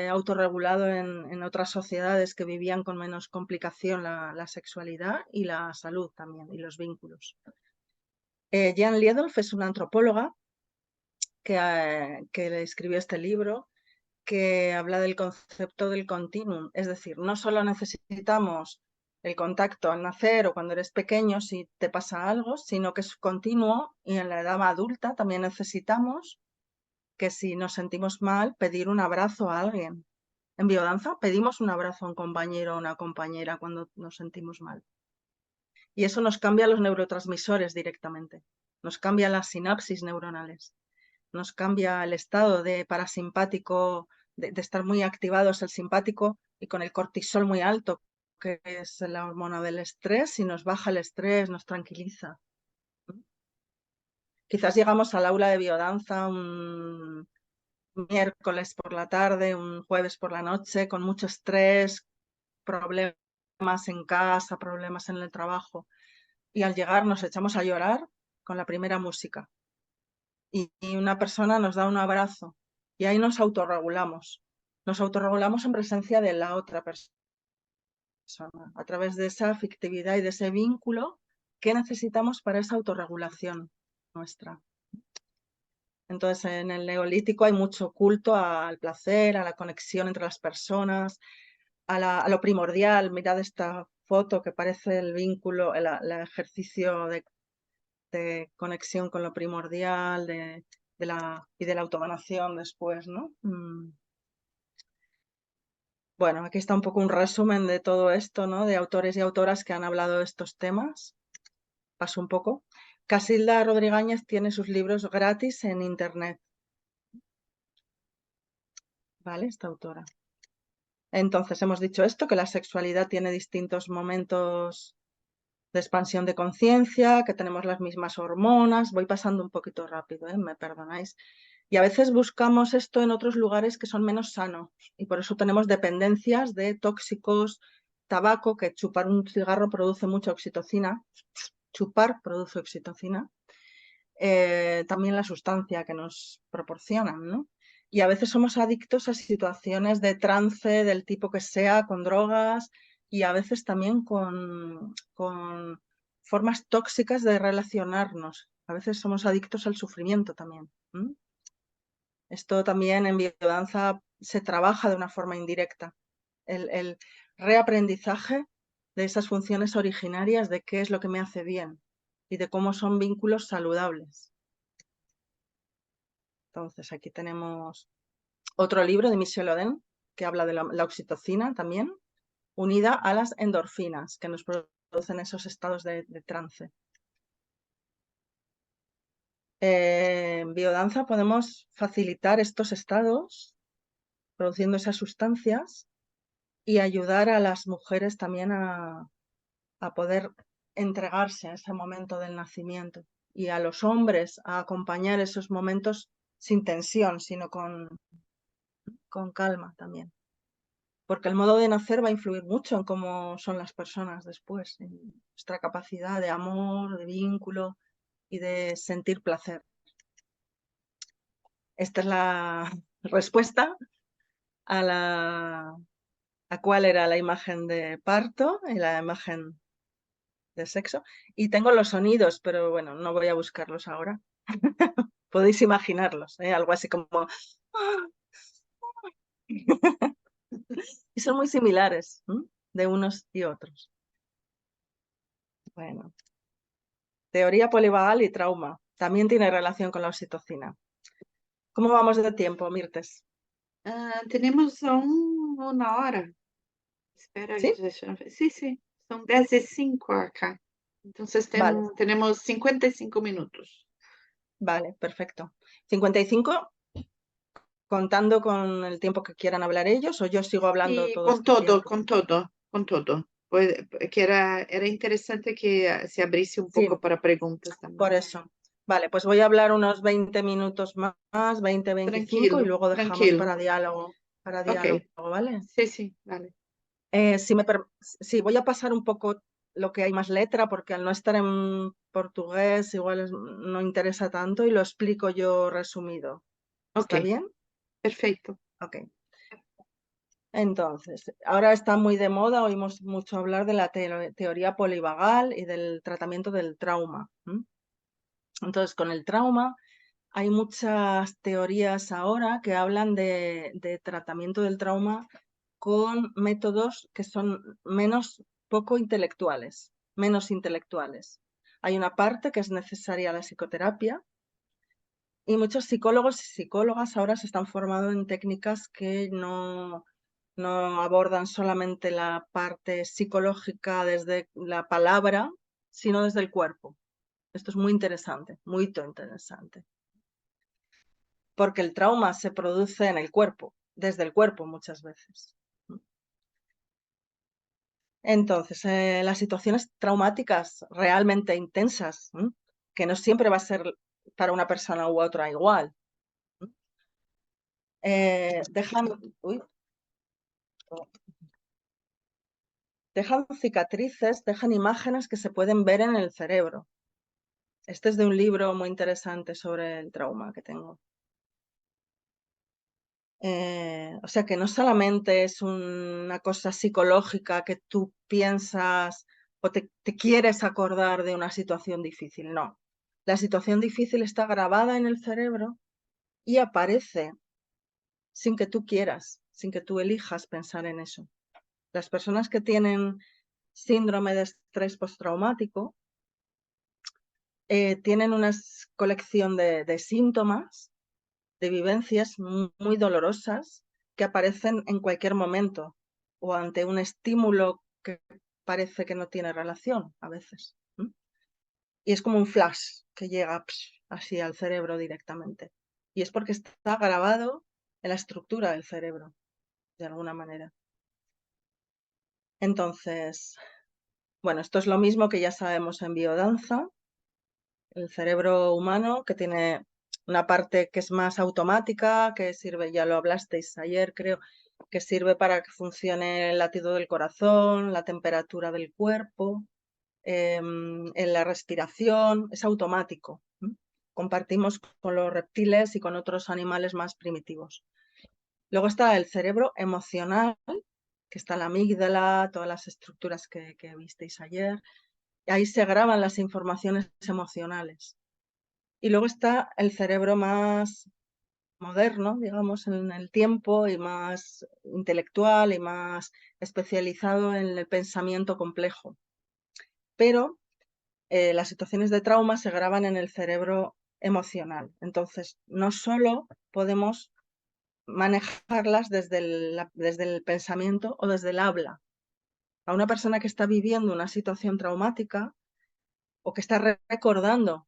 autorregulado en otras sociedades que vivían con menos complicación la sexualidad y la salud también, y los vínculos. Jean Liedolf es una antropóloga que le escribió este libro, que habla del concepto del continuum. Es decir, no solo necesitamos el contacto al nacer o cuando eres pequeño si te pasa algo, sino que es continuo, y en la edad adulta también necesitamos que si nos sentimos mal, pedir un abrazo a alguien. En biodanza pedimos un abrazo a un compañero o una compañera cuando nos sentimos mal. Y eso nos cambia los neurotransmisores directamente, nos cambia las sinapsis neuronales, nos cambia el estado de parasimpático, de estar muy activados el simpático y con el cortisol muy alto, que es la hormona del estrés, y nos baja el estrés, nos tranquiliza. Quizás llegamos al aula de biodanza un miércoles por la tarde, un jueves por la noche, con mucho estrés, problemas en casa, problemas en el trabajo, y al llegar nos echamos a llorar con la primera música. Y una persona nos da un abrazo y ahí nos autorregulamos. Nos autorregulamos en presencia de la otra persona, a través de esa afectividad y de ese vínculo que necesitamos para esa autorregulación nuestra. Entonces, en el neolítico hay mucho culto al placer, a la conexión entre las personas, a lo primordial. Mirad esta foto que parece el vínculo, el ejercicio de conexión con lo primordial y de la autodonación después, ¿no? Bueno, aquí está un poco un resumen de todo esto, ¿no? De autores y autoras que han hablado de estos temas. Paso un poco. Casilda Rodríguez tiene sus libros gratis en internet. ¿Vale? Esta autora. Entonces, hemos dicho esto, que la sexualidad tiene distintos momentos de expansión de conciencia, que tenemos las mismas hormonas. Voy pasando un poquito rápido, me perdonáis. Y a veces buscamos esto en otros lugares que son menos sanos y por eso tenemos dependencias de tóxicos, tabaco, que chupar un cigarro produce mucha oxitocina. Chupar produce oxitocina. También la sustancia que nos proporcionan, ¿no? Y a veces somos adictos a situaciones de trance del tipo que sea, con drogas, y a veces también con formas tóxicas de relacionarnos. A veces somos adictos al sufrimiento también. Esto también en biodanza se trabaja de una forma indirecta. El reaprendizaje de esas funciones originarias, de qué es lo que me hace bien y de cómo son vínculos saludables. Entonces, aquí tenemos otro libro de Michel Oden que habla de la oxitocina también, unida a las endorfinas que nos producen esos estados de trance. En biodanza podemos facilitar estos estados produciendo esas sustancias y ayudar a las mujeres también a poder entregarse a ese momento del nacimiento, y a los hombres a acompañar esos momentos sin tensión, sino con calma también. Porque el modo de nacer va a influir mucho en cómo son las personas después, en nuestra capacidad de amor, de vínculo y de sentir placer. Esta es la respuesta a cuál era la imagen de parto y la imagen de sexo. Y tengo los sonidos, pero bueno, no voy a buscarlos ahora. Podéis imaginarlos, algo así como... Y son muy similares, de unos y otros. Bueno. Teoría polivagal y trauma. También tiene relación con la oxitocina. ¿Cómo vamos de tiempo, Mirtes? Tenemos aún una hora. Espera, ¿Sí? sí, sí, son 10:05 acá. Entonces Vale, tenemos 55 minutos. vale, perfecto. 55, contando con el tiempo que quieran hablar ellos, o yo sigo hablando Sí, todo con este todo, tiempo. con todo, con todo. Pues, que era interesante que se abrisse un Sí, poco para preguntas también. por eso. Vale, pues voy a hablar unos 20 minutos más, 20, 25 y Tranquilo, luego dejamos tranquilo. para Ok, diálogo, ¿vale? sí, sí, vale. Sí, voy a pasar un poco lo que hay más letra, porque al no estar en portugués igual no interesa tanto y lo explico yo resumido. Ok, ¿Está bien? perfecto. Ok. Entonces, ahora está muy de moda, oímos mucho hablar de la teoría polivagal y del tratamiento del trauma. Entonces, con el trauma hay muchas teorías ahora que hablan de tratamiento del trauma con métodos que son poco intelectuales, menos intelectuales. Hay una parte que es necesaria la psicoterapia y muchos psicólogos y psicólogas ahora se están formando en técnicas que no abordan solamente la parte psicológica desde la palabra, sino desde el cuerpo. Esto es muy interesante, muy interesante. Porque el trauma se produce en el cuerpo, desde el cuerpo muchas veces. Entonces, las situaciones traumáticas realmente intensas, que no siempre va a ser para una persona u otra igual, dejan, uy, dejan cicatrices, dejan imágenes que se pueden ver en el cerebro. Este es de un libro muy interesante sobre el trauma que tengo. O sea que no solamente es una cosa psicológica que tú piensas o te quieres acordar de una situación difícil, no. La situación difícil está grabada en el cerebro y aparece sin que tú quieras, sin que tú elijas pensar en eso. Las personas que tienen síndrome de estrés postraumático tienen una colección de síntomas, de vivencias muy dolorosas que aparecen en cualquier momento o ante un estímulo que parece que no tiene relación a veces. Y es como un flash que llega así al cerebro directamente. Y es porque está grabado en la estructura del cerebro, de alguna manera. Entonces, bueno, esto es lo mismo que ya sabemos en biodanza. El cerebro humano, que tiene una parte que es más automática, que sirve, ya lo hablasteis ayer, creo, que sirve para que funcione el latido del corazón, la temperatura del cuerpo, en la respiración, es automático. Compartimos con los reptiles y con otros animales más primitivos. Luego está el cerebro emocional, que está la amígdala, todas las estructuras que visteis ayer. Ahí se graban las informaciones emocionales. Y luego está el cerebro más moderno, digamos, en el tiempo y más intelectual y más especializado en el pensamiento complejo. Pero las situaciones de trauma se graban en el cerebro emocional. Entonces, no solo podemos manejarlas desde el pensamiento o desde el habla. A una persona que está viviendo una situación traumática o que está recordando,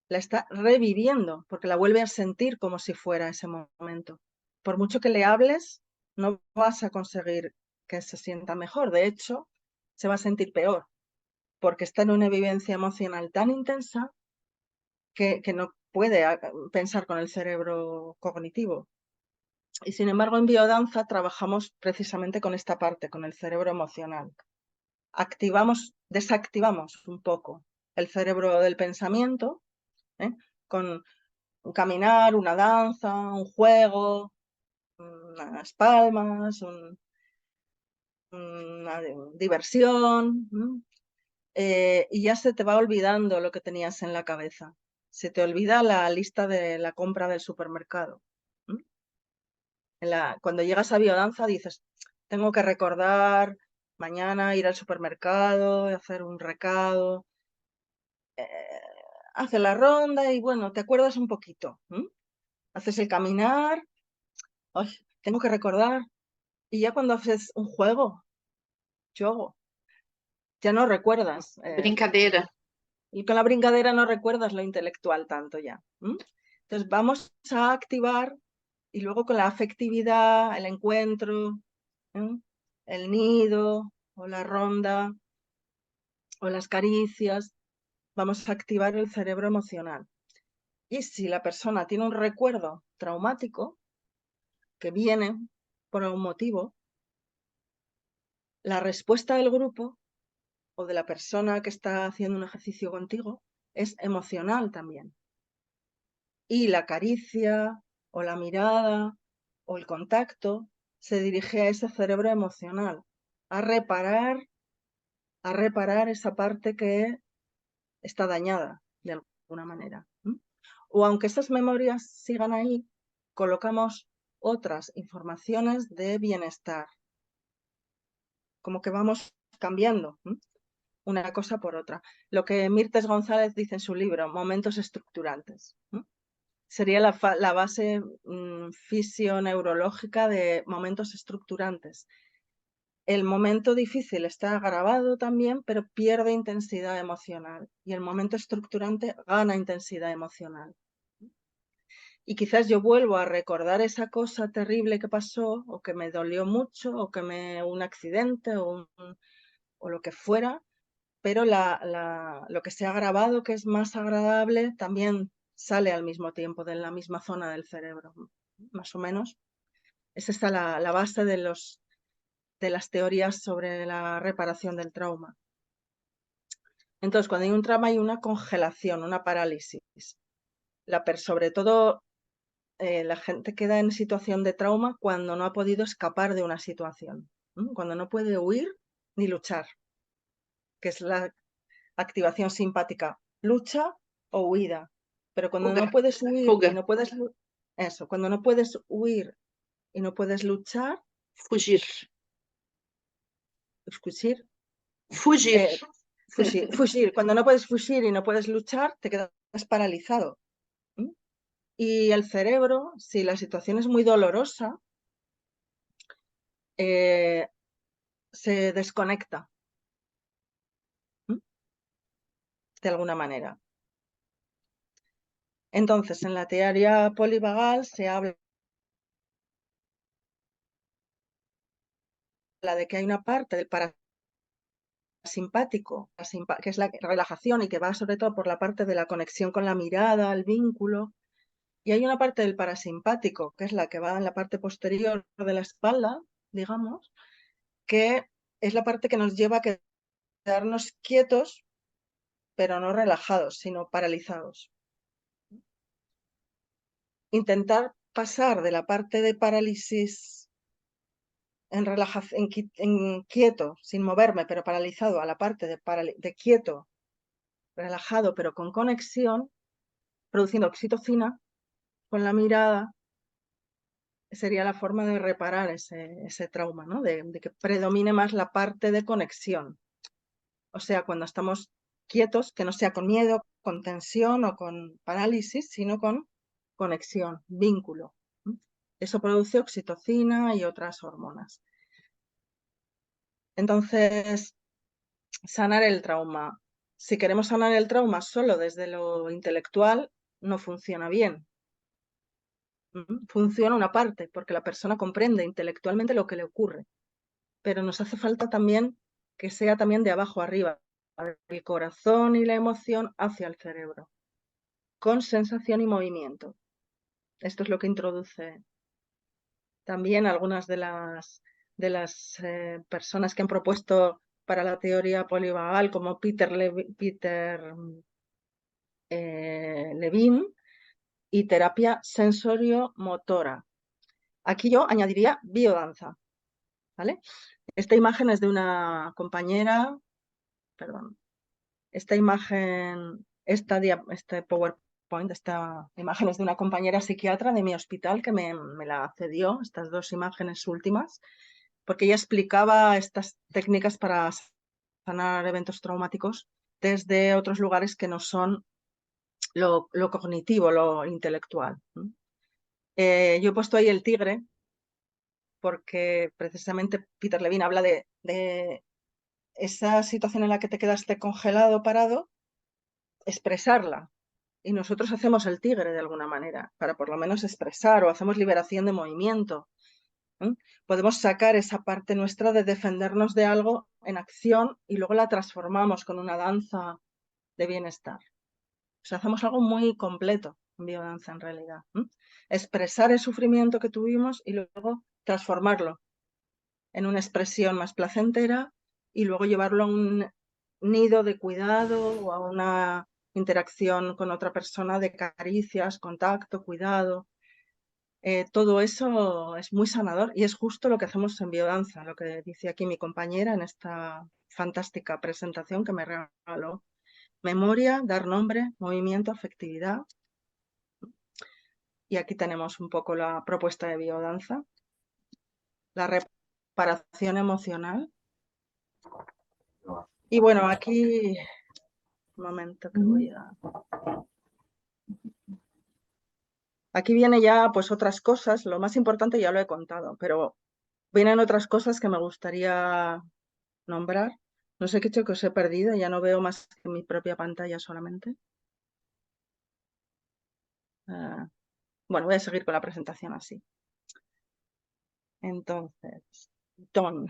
la está reviviendo porque la vuelve a sentir como si fuera ese momento. Por mucho que le hables, no vas a conseguir que se sienta mejor. De hecho, se va a sentir peor porque está en una vivencia emocional tan intensa que no puede pensar con el cerebro cognitivo. Y sin embargo, en biodanza trabajamos precisamente con esta parte, con el cerebro emocional. Desactivamos un poco el cerebro del pensamiento, ¿eh? Con un caminar, una danza, un juego, unas palmas, una diversión, y ya se te va olvidando lo que tenías en la cabeza. Se te olvida la lista de la compra del supermercado. Cuando llegas a biodanza dices, tengo que recordar mañana ir al supermercado, hacer un recado, eh, haces la ronda y bueno, te acuerdas un poquito. Haces el caminar, ay, tengo que recordar. Y ya cuando haces un juego, ya no recuerdas. Brincadeira. Y con la brincadera no recuerdas lo intelectual tanto ya. Entonces vamos a activar y luego con la afectividad, el encuentro, el nido o la ronda o las caricias, vamos a activar el cerebro emocional. Y si la persona tiene un recuerdo traumático que viene por algún motivo, la respuesta del grupo o de la persona que está haciendo un ejercicio contigo es emocional también. Y la caricia o la mirada o el contacto se dirige a ese cerebro emocional, a reparar esa parte que está dañada de alguna manera. O aunque esas memorias sigan ahí, colocamos otras informaciones de bienestar, como que vamos cambiando una cosa por otra. Lo que Mirtes González dice en su libro, Momentos estructurantes. Sería la base fisioneurológica de momentos estructurantes. El momento difícil está grabado también, pero pierde intensidad emocional. Y el momento estructurante gana intensidad emocional. Y quizás yo vuelvo a recordar esa cosa terrible que pasó, o que me dolió mucho, o que un accidente, o lo que fuera, pero lo que se ha grabado, que es más agradable, también sale al mismo tiempo de la misma zona del cerebro, más o menos. Es esta la base de las teorías sobre la reparación del trauma. Entonces, cuando hay un trauma hay una congelación, una parálisis. Sobre todo la gente queda en situación de trauma cuando no ha podido escapar de una situación, cuando no puede huir ni luchar, que es la activación simpática, lucha o huida. Pero cuando no puedes huir y no puedes cuando no puedes huir y no puedes luchar, fugir. fugir, Fugir. fugir. Cuando no puedes fugir y no puedes luchar, te quedas paralizado. Y el cerebro, si la situación es muy dolorosa, se desconecta de alguna manera. Entonces, en la teoría polivagal se habla de que hay una parte del parasimpático, que es la relajación y que va sobre todo por la parte de la conexión con la mirada, el vínculo, y hay una parte del parasimpático, que es la que va en la parte posterior de la espalda, digamos, que es la parte que nos lleva a quedarnos quietos, pero no relajados, sino paralizados. Intentar pasar de la parte de parálisis en quieto, sin moverme, pero paralizado, a la parte de quieto, relajado, pero con conexión, produciendo oxitocina con la mirada, sería la forma de reparar ese trauma, ¿no? De que predomine más la parte de conexión. O sea, cuando estamos quietos, que no sea con miedo, con tensión o con parálisis, sino con conexión, vínculo. Eso produce oxitocina y otras hormonas. Entonces, sanar el trauma. Si queremos sanar el trauma solo desde lo intelectual, no funciona bien. Funciona una parte, porque la persona comprende intelectualmente lo que le ocurre. Pero nos hace falta también que sea también de abajo arriba, el corazón y la emoción hacia el cerebro, con sensación y movimiento. Esto es lo que introduce también algunas de las personas que han propuesto para la teoría polivagal, como Peter Levine, y terapia sensorio-motora. Aquí yo añadiría biodanza, ¿vale? Esta imagen es de una compañera, perdón, esta imagen, este PowerPoint, esta imagen es de una compañera psiquiatra de mi hospital que me la cedió, estas dos imágenes últimas, porque ella explicaba estas técnicas para sanar eventos traumáticos desde otros lugares que no son lo cognitivo, lo intelectual. Yo he puesto ahí el tigre porque precisamente Peter Levine habla de esa situación en la que te quedaste congelado, parado, expresarla. Y nosotros hacemos el tigre de alguna manera, para por lo menos expresar, o hacemos liberación de movimiento. Podemos sacar esa parte nuestra de defendernos de algo en acción y luego la transformamos con una danza de bienestar. O sea, hacemos algo muy completo en biodanza en realidad. Expresar el sufrimiento que tuvimos y luego transformarlo en una expresión más placentera y luego llevarlo a un nido de cuidado o a una interacción con otra persona de caricias, contacto, cuidado. Todo eso es muy sanador y es justo lo que hacemos en biodanza, lo que dice aquí mi compañera en esta fantástica presentación que me regaló. Memoria, dar nombre, movimiento, afectividad. Y aquí tenemos un poco la propuesta de biodanza. La reparación emocional. Y bueno, aquí, un momento que voy a... Aquí viene ya pues otras cosas, lo más importante ya lo he contado, pero vienen otras cosas que me gustaría nombrar. No sé qué he hecho, que os he perdido, ya no veo más que mi propia pantalla solamente. Bueno, voy a seguir con la presentación así. Entonces, TON.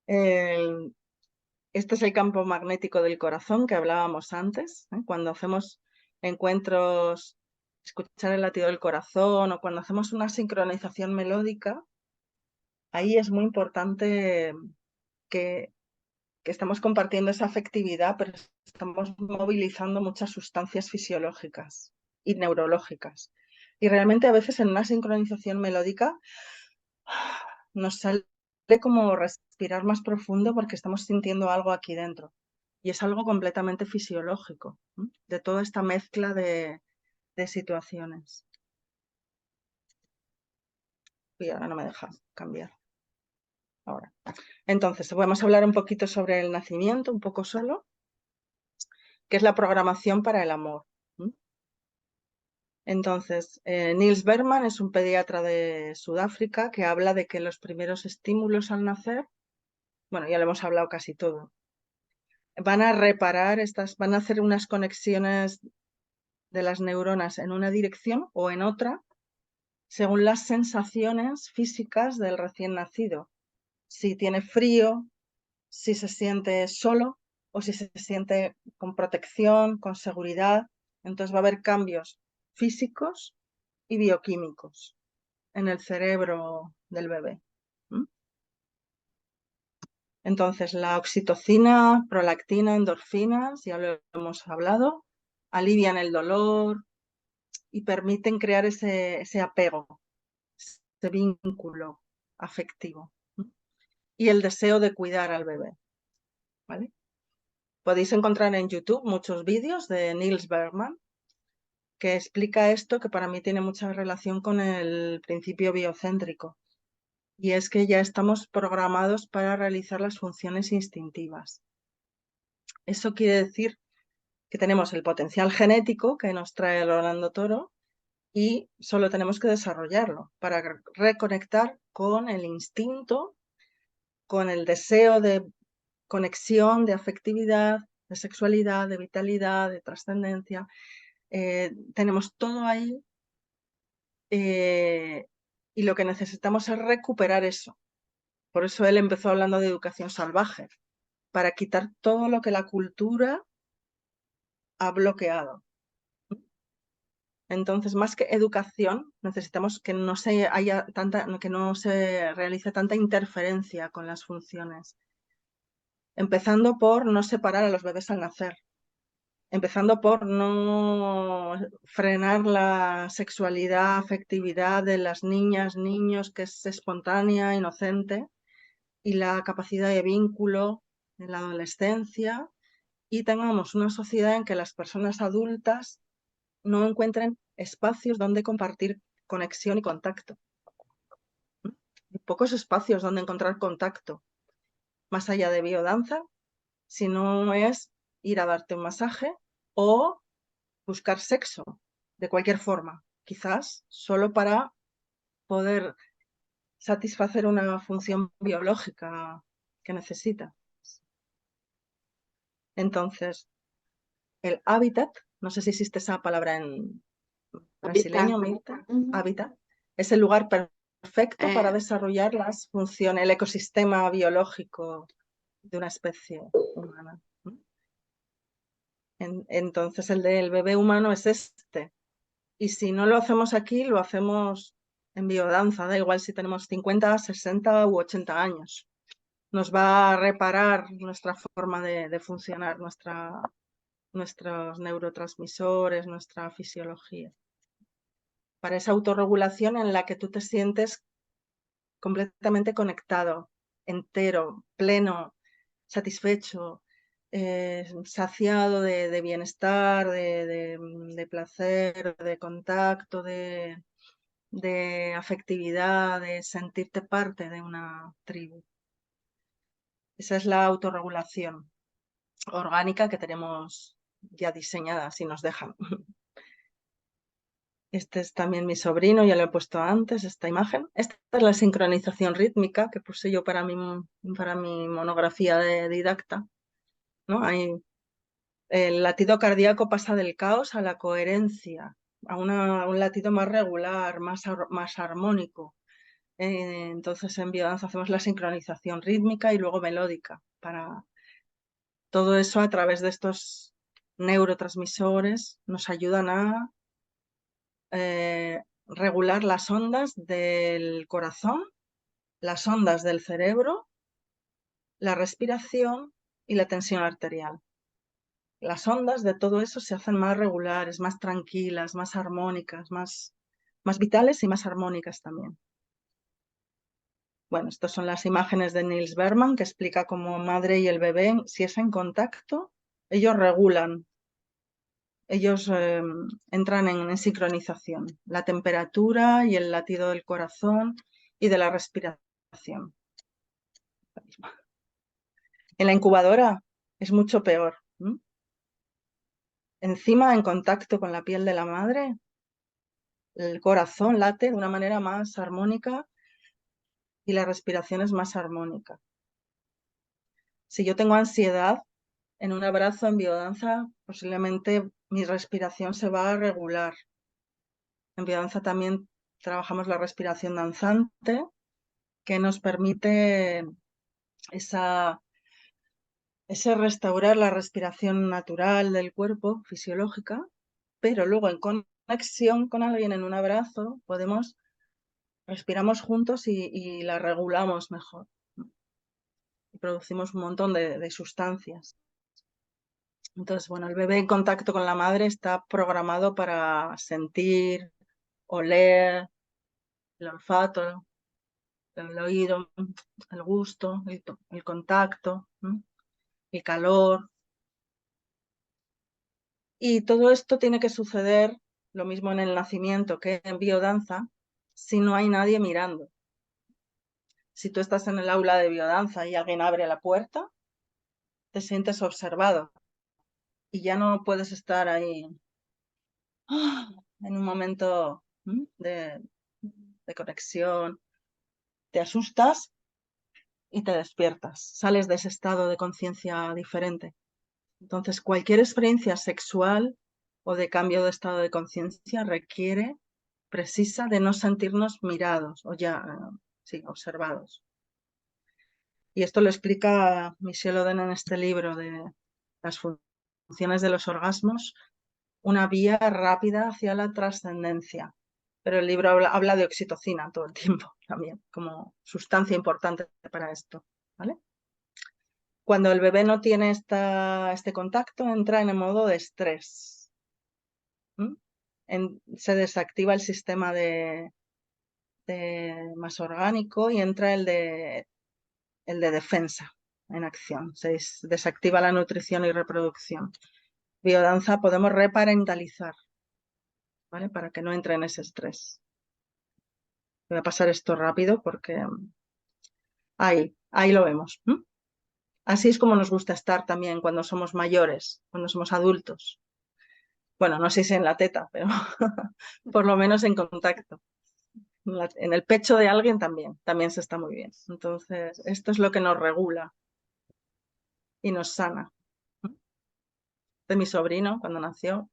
Este es el campo magnético del corazón que hablábamos antes. Cuando hacemos encuentros, escuchar el latido del corazón o cuando hacemos una sincronización melódica, ahí es muy importante que estamos compartiendo esa afectividad, pero estamos movilizando muchas sustancias fisiológicas y neurológicas. Y realmente a veces en una sincronización melódica nos sale como respirar más profundo porque estamos sintiendo algo aquí dentro. Y es algo completamente fisiológico, de toda esta mezcla de situaciones. Y ahora no me deja cambiar. Ahora. Entonces, vamos a hablar un poquito sobre el nacimiento, un poco solo, que es la programación para el amor. Entonces, Niels Bergman es un pediatra de Sudáfrica que habla de que los primeros estímulos al nacer, bueno, ya lo hemos hablado casi todo, van a reparar van a hacer unas conexiones de las neuronas en una dirección o en otra, según las sensaciones físicas del recién nacido. Si tiene frío, si se siente solo o si se siente con protección, con seguridad. Entonces va a haber cambios físicos y bioquímicos en el cerebro del bebé. Entonces, la oxitocina, prolactina, endorfinas, ya lo hemos hablado, alivian el dolor y permiten crear ese apego, ese vínculo afectivo y el deseo de cuidar al bebé. ¿Vale? Podéis encontrar en YouTube muchos vídeos de Niels Bergman que explica esto, que para mí tiene mucha relación con el principio biocéntrico. Y es que ya estamos programados para realizar las funciones instintivas. Eso quiere decir que tenemos el potencial genético que nos trae Rolando Toro y solo tenemos que desarrollarlo para reconectar con el instinto, con el deseo de conexión, de afectividad, de sexualidad, de vitalidad, de trascendencia. Tenemos todo ahí y lo que necesitamos es recuperar eso. Por eso él empezó hablando de educación salvaje, para quitar todo lo que la cultura ha bloqueado. Entonces, más que educación, necesitamos que no se realice tanta interferencia con las funciones. Empezando por no separar a los bebés al nacer. Empezando por no frenar la sexualidad, afectividad de las niñas, niños, que es espontánea, inocente, y la capacidad de vínculo en la adolescencia, y tengamos una sociedad en que las personas adultas no encuentren espacios donde compartir conexión y contacto. Hay pocos espacios donde encontrar contacto, más allá de biodanza, si no es ir a darte un masaje o buscar sexo de cualquier forma, quizás solo para poder satisfacer una función biológica que necesita. Entonces, el hábitat, no sé si existe esa palabra en brasileño, Mirta, hábitat, es el lugar perfecto para desarrollar las funciones, el ecosistema biológico de una especie humana. Entonces, el del bebé humano es este. Y si no lo hacemos aquí, lo hacemos en biodanza, da igual si tenemos 50, 60 u 80 años. Nos va a reparar nuestra forma de funcionar, nuestros neurotransmisores, nuestra fisiología. Para esa autorregulación en la que tú te sientes completamente conectado, entero, pleno, satisfecho, saciado de bienestar, de placer, de contacto, de afectividad, de sentirte parte de una tribu. Esa es la autorregulación orgánica que tenemos ya diseñada, si nos dejan. Este es también mi sobrino, ya lo he puesto antes, esta imagen. Esta es la sincronización rítmica que puse yo para mi monografía de didacta, ¿no? Ahí, el latido cardíaco pasa del caos a la coherencia, a un latido más regular, más armónico. Entonces en biodanza hacemos la sincronización rítmica y luego melódica. Para todo eso, a través de estos neurotransmisores, nos ayudan a regular las ondas del corazón, las ondas del cerebro, la respiración y la tensión arterial. Las ondas de todo eso se hacen más regulares, más tranquilas, más armónicas, más vitales y más armónicas también. Bueno, estas son las imágenes de Niels Berman, que explica cómo madre y el bebé, si es en contacto, ellos regulan, ellos entran en sincronización, la temperatura y el latido del corazón y de la respiración. En la incubadora es mucho peor. Encima, en contacto con la piel de la madre, el corazón late de una manera más armónica y la respiración es más armónica. Si yo tengo ansiedad, en un abrazo en biodanza, posiblemente mi respiración se va a regular. En biodanza también trabajamos la respiración danzante, que nos permite ese restaurar la respiración natural del cuerpo, fisiológica, pero luego en conexión con alguien en un abrazo respiramos juntos y la regulamos mejor. Y producimos un montón de sustancias. Entonces, bueno, el bebé en contacto con la madre está programado para sentir, oler, el olfato, el oído, el gusto, el contacto, el calor. Y todo esto tiene que suceder, lo mismo en el nacimiento que en biodanza, si no hay nadie mirando. Si tú estás en el aula de biodanza y alguien abre la puerta, te sientes observado y ya no puedes estar ahí en un momento de conexión. Te asustas y te despiertas, sales de ese estado de conciencia diferente. Entonces, cualquier experiencia sexual o de cambio de estado de conciencia precisa de no sentirnos mirados o observados. Y esto lo explica Michel Oden en este libro de las funciones de los orgasmos, una vía rápida hacia la trascendencia. Pero el libro habla de oxitocina todo el tiempo también, como sustancia importante para esto, ¿vale? Cuando el bebé no tiene este contacto, entra en el modo de estrés. Se desactiva el sistema más orgánico y entra el de defensa en acción. Se desactiva la nutrición y reproducción. Biodanza podemos reparentalizar, ¿vale? Para que no entre en ese estrés. Voy a pasar esto rápido porque ahí lo vemos. Así es como nos gusta estar también cuando somos mayores, cuando somos adultos. Bueno, no sé si en la teta, pero por lo menos en contacto. En el pecho de alguien también se está muy bien. Entonces, esto es lo que nos regula y nos sana. De mi sobrino, cuando nació.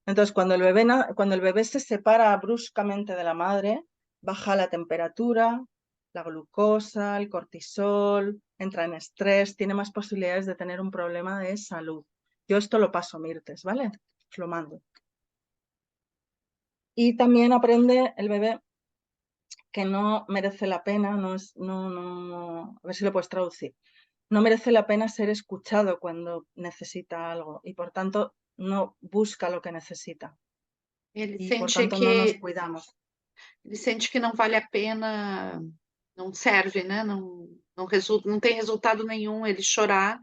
Entonces, cuando el bebé se separa bruscamente de la madre, baja la temperatura, la glucosa, el cortisol, entra en estrés, tiene más posibilidades de tener un problema de salud. Yo esto lo paso, Mirtes, ¿vale? Os lo mando. Y también aprende el bebé que no merece la pena, a ver si lo puedes traducir, no merece la pena ser escuchado cuando necesita algo y por tanto no busca lo que necesita Ele y por sente tanto no nos que cuidamos. ele sente que não vale a pena, não serve, né, não tem resultado nenhum ele chorar,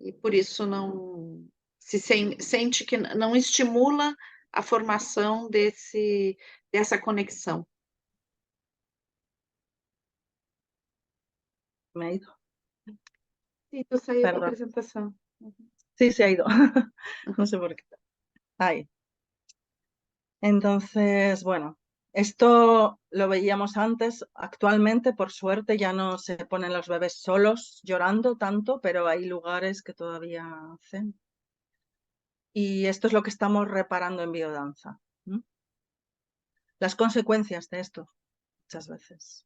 e por isso não sente que não estimula a formação dessa conexão. Me ha ido, Sim, tu saiu da perdón. apresentação. Uhum. Sí, se ha ido. No sé por qué. Ahí. Entonces, bueno, esto lo veíamos antes. Actualmente, por suerte, ya no se ponen los bebés solos llorando tanto, pero hay lugares que todavía hacen. Y esto es lo que estamos reparando en biodanza. Las consecuencias de esto, muchas veces.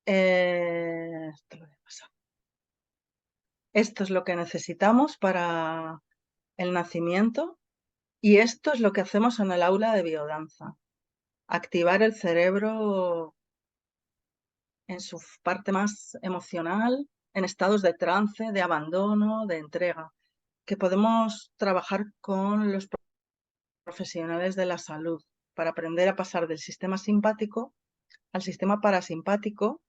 Esto lo voy a pasar. Esto es lo que necesitamos para el nacimiento y esto es lo que hacemos en el aula de biodanza. Activar el cerebro en su parte más emocional, en estados de trance, de abandono, de entrega, que podemos trabajar con los profesionales de la salud para aprender a pasar del sistema simpático al sistema parasimpático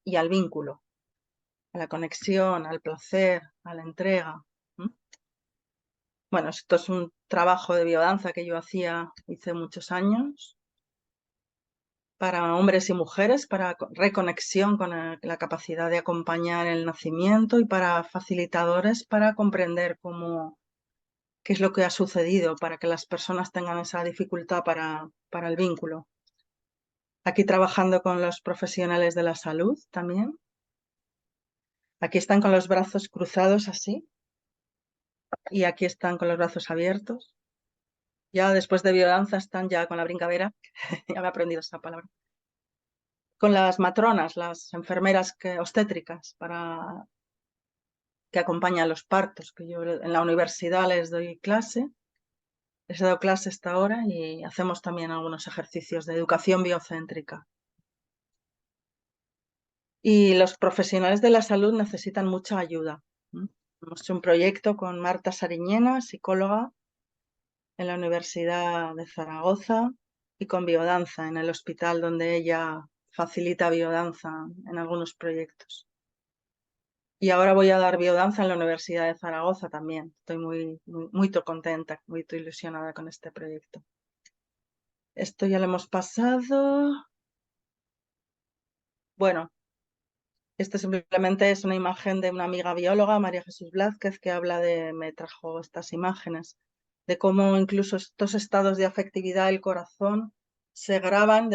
y al vínculo, a la conexión, al placer, a la entrega. Bueno, esto es un trabajo de biodanza que yo hice muchos años, para hombres y mujeres, para reconexión con la capacidad de acompañar el nacimiento y para facilitadores para comprender qué es lo que ha sucedido para que las personas tengan esa dificultad para el vínculo. Aquí trabajando con los profesionales de la salud también. Aquí están con los brazos cruzados así y aquí están con los brazos abiertos. Ya después de biodanza están ya con la brincadera, ya me he aprendido esa palabra. Con las matronas, las enfermeras obstétricas que acompañan los partos, que yo en la universidad les doy clase, les he dado clase hasta ahora y hacemos también algunos ejercicios de educación biocéntrica. Y los profesionales de la salud necesitan mucha ayuda. Hemos hecho un proyecto con Marta Sariñena, psicóloga, en la Universidad de Zaragoza y con biodanza en el hospital donde ella facilita biodanza en algunos proyectos. Y ahora voy a dar biodanza en la Universidad de Zaragoza también. Estoy muy contenta, muy ilusionada con este proyecto. Esto ya lo hemos pasado. Bueno, esto simplemente es una imagen de una amiga bióloga, María Jesús Blázquez, que me trajo estas imágenes de cómo incluso estos estados de afectividad del corazón se graban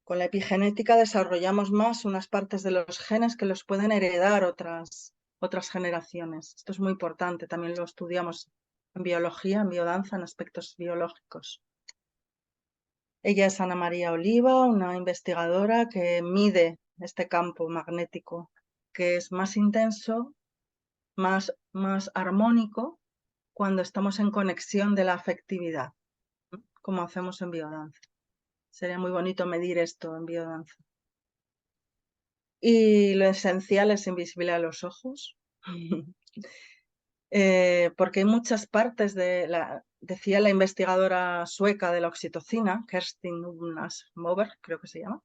con la epigenética, desarrollamos más unas partes de los genes que los pueden heredar otras generaciones. Esto es muy importante, también lo estudiamos en biología, en biodanza, en aspectos biológicos. Ella es Ana María Oliva, una investigadora que mide este campo magnético, que es más intenso, más armónico, cuando estamos en conexión de la afectividad, como hacemos en biodanza. Sería muy bonito medir esto en biodanza. Y lo esencial es invisible a los ojos, porque hay muchas partes decía la investigadora sueca de la oxitocina, Kerstin Ugglas Moberg, creo que se llama,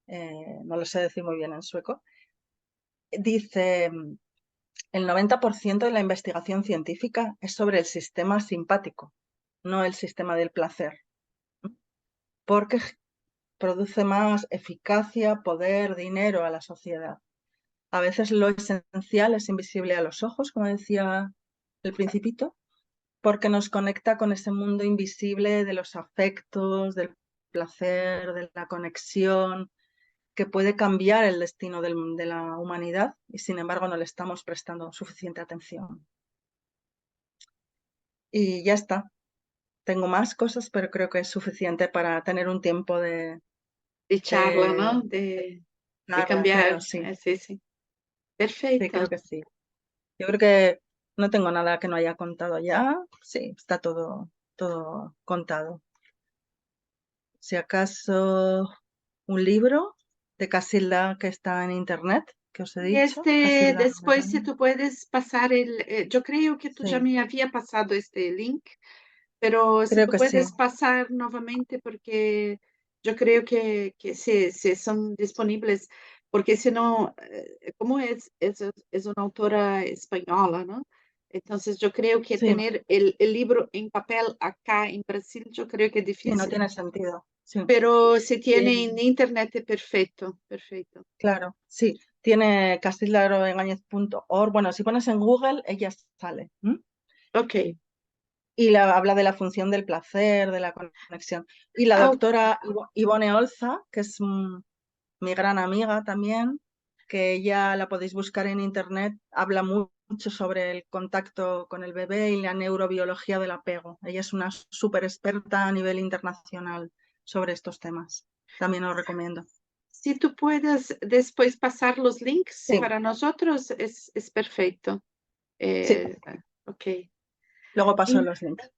no lo sé decir muy bien en sueco, dice, el 90% de la investigación científica es sobre el sistema simpático, no el sistema del placer, porque produce más eficacia, poder, dinero a la sociedad. A veces lo esencial es invisible a los ojos, como decía el Principito, porque nos conecta con ese mundo invisible de los afectos, del placer, de la conexión, que puede cambiar el destino de la humanidad y sin embargo no le estamos prestando suficiente atención. Y ya está. Tengo más cosas, pero creo que es suficiente para tener un tiempo de Charla, ¿no? De charla, cambiar, sí, sí, sí. sí, Perfecto. creo que sí. Yo creo que No tengo nada que no haya contado ya. Sí, está todo contado. Si acaso un libro de Casilda que está en internet, que os he Y dicho, Casilda después, si Romero. tú puedes pasar yo creo que tú ya Sí, me había pasado este link, pero si creo tú que sí. puedes pasar nuevamente, porque yo creo que sí son disponibles, porque si no, como es una autora española, ¿no? Entonces yo creo que Sí, tener el libro en papel acá en Brasil, yo creo que es sí, no difícil, tiene sentido. Sí. pero si tiene en Y, internet es perfecto, perfecto. claro, sí. Tiene castildaroegañez.org. Bueno, si pones en Google, ella sale. ¿M? Ok. Y habla de la función del placer, de la conexión. Y la Ah, doctora Ivone Olza, que es mi gran amiga también, que ella la podéis buscar en internet, habla mucho sobre el contacto con el bebé y la neurobiología del apego. Ella es una súper experta a nivel internacional sobre estos temas. También os recomiendo. si tú puedes después pasar los links Sí, para nosotros, es perfecto. sí. Eh, ok. Luego paso Y los links.